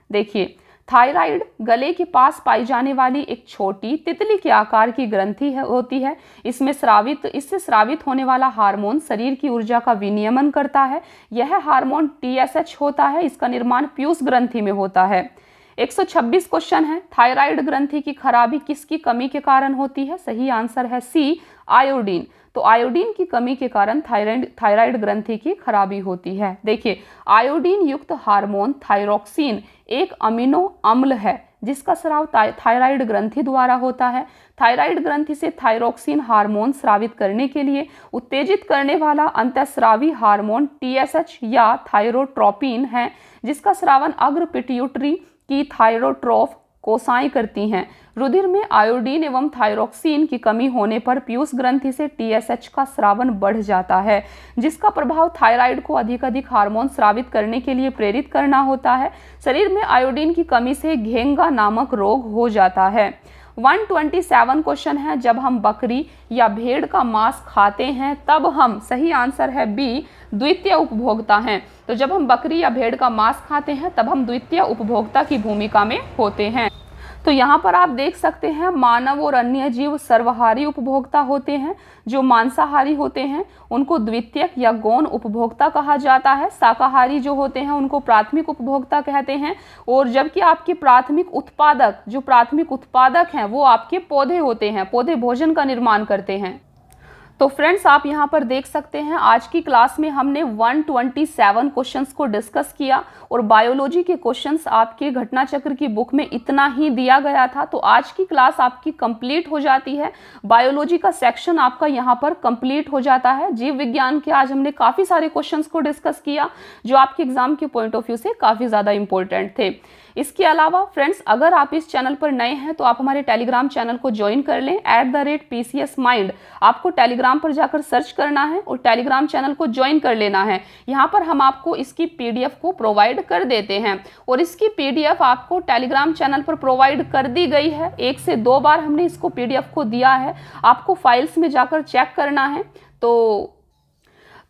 देखिए, थायराइड गले के पास पाई जाने वाली एक छोटी तितली के आकार की ग्रंथि होती है। इससे स्रावित होने वाला हार्मोन शरीर की ऊर्जा का विनियमन करता है। यह हार्मोन TSH होता है। इसका निर्माण पीयूष ग्रंथि में होता है। 126 क्वेश्चन है, थायराइड ग्रंथि की खराबी किसकी कमी के कारण होती है? सही आंसर है सी, आयोडीन। तो आयोडीन की कमी के कारण थायराइड ग्रंथि की खराबी होती है। देखिए, आयोडीन युक्त हार्मोन थायरोक्सिन एक अमीनो अम्ल है जिसका स्राव थायराइड ग्रंथि द्वारा होता है। थायराइड ग्रंथि से थायरोक्सिन हार्मोन स्रावित करने के लिए उत्तेजित करने वाला अंतःस्रावी हार्मोन TSH या थायरोट्रोपिन है, जिसका स्रावन अग्र पिट्यूटरी की थायरोट्रोफ कोशिकाएं करती हैं। रुधिर में आयोडीन एवं थायरोक्सिन की कमी होने पर पीयूष ग्रंथि से TSH का स्रावन बढ़ जाता है, जिसका प्रभाव थायराइड को अधिक हार्मोन स्रावित करने के लिए प्रेरित करना होता है। शरीर में आयोडीन की कमी से घेंगा नामक रोग हो जाता है। 127 क्वेश्चन है, जब हम बकरी या भेड़ का मांस खाते हैं तब हम? सही आंसर है बी, द्वितीय उपभोक्ता हैं। तो जब हम बकरी या भेड़ का मांस खाते हैं तब हम द्वितीय उपभोक्ता की भूमिका में होते हैं। तो यहाँ पर आप देख सकते हैं, मानव और अन्य जीव सर्वहारी उपभोक्ता होते हैं। जो मांसाहारी होते हैं उनको द्वितीयक या गौण उपभोक्ता कहा जाता है। शाकाहारी जो होते हैं उनको प्राथमिक उपभोक्ता कहते हैं। और जबकि आपके प्राथमिक उत्पादक हैं वो आपके पौधे होते हैं। पौधे भोजन का निर्माण करते हैं। तो फ्रेंड्स, आप यहाँ पर देख सकते हैं, आज की क्लास में हमने 127 क्वेश्चंस को डिस्कस किया और बायोलॉजी के क्वेश्चंस आपके घटना चक्र की बुक में इतना ही दिया गया था। तो आज की क्लास आपकी कंप्लीट हो जाती है। बायोलॉजी का सेक्शन आपका यहाँ पर कंप्लीट हो जाता है। जीव विज्ञान के आज हमने काफ़ी सारे क्वेश्चंस को डिस्कस किया जो आपके एग्जाम के पॉइंट ऑफ व्यू से काफ़ी ज़्यादा इंपॉर्टेंट थे। इसके अलावा फ्रेंड्स, अगर आप इस चैनल पर नए हैं तो आप हमारे टेलीग्राम चैनल को ज्वाइन कर लें, @PCS Mind। आपको टेलीग्राम पर जाकर सर्च करना है और टेलीग्राम चैनल को ज्वाइन कर लेना है। यहाँ पर हम आपको इसकी PDF को प्रोवाइड कर देते हैं और इसकी PDF आपको टेलीग्राम चैनल पर प्रोवाइड कर दी गई है। 1 से 2 बार हमने इसको PDF को दिया है, आपको फाइल्स में जाकर चेक करना है। तो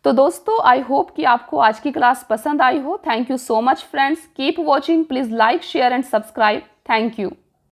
दोस्तों, आई होप कि आपको आज की क्लास पसंद आई हो। Thank you so much friends, keep watching, please like, share and subscribe. Thank you.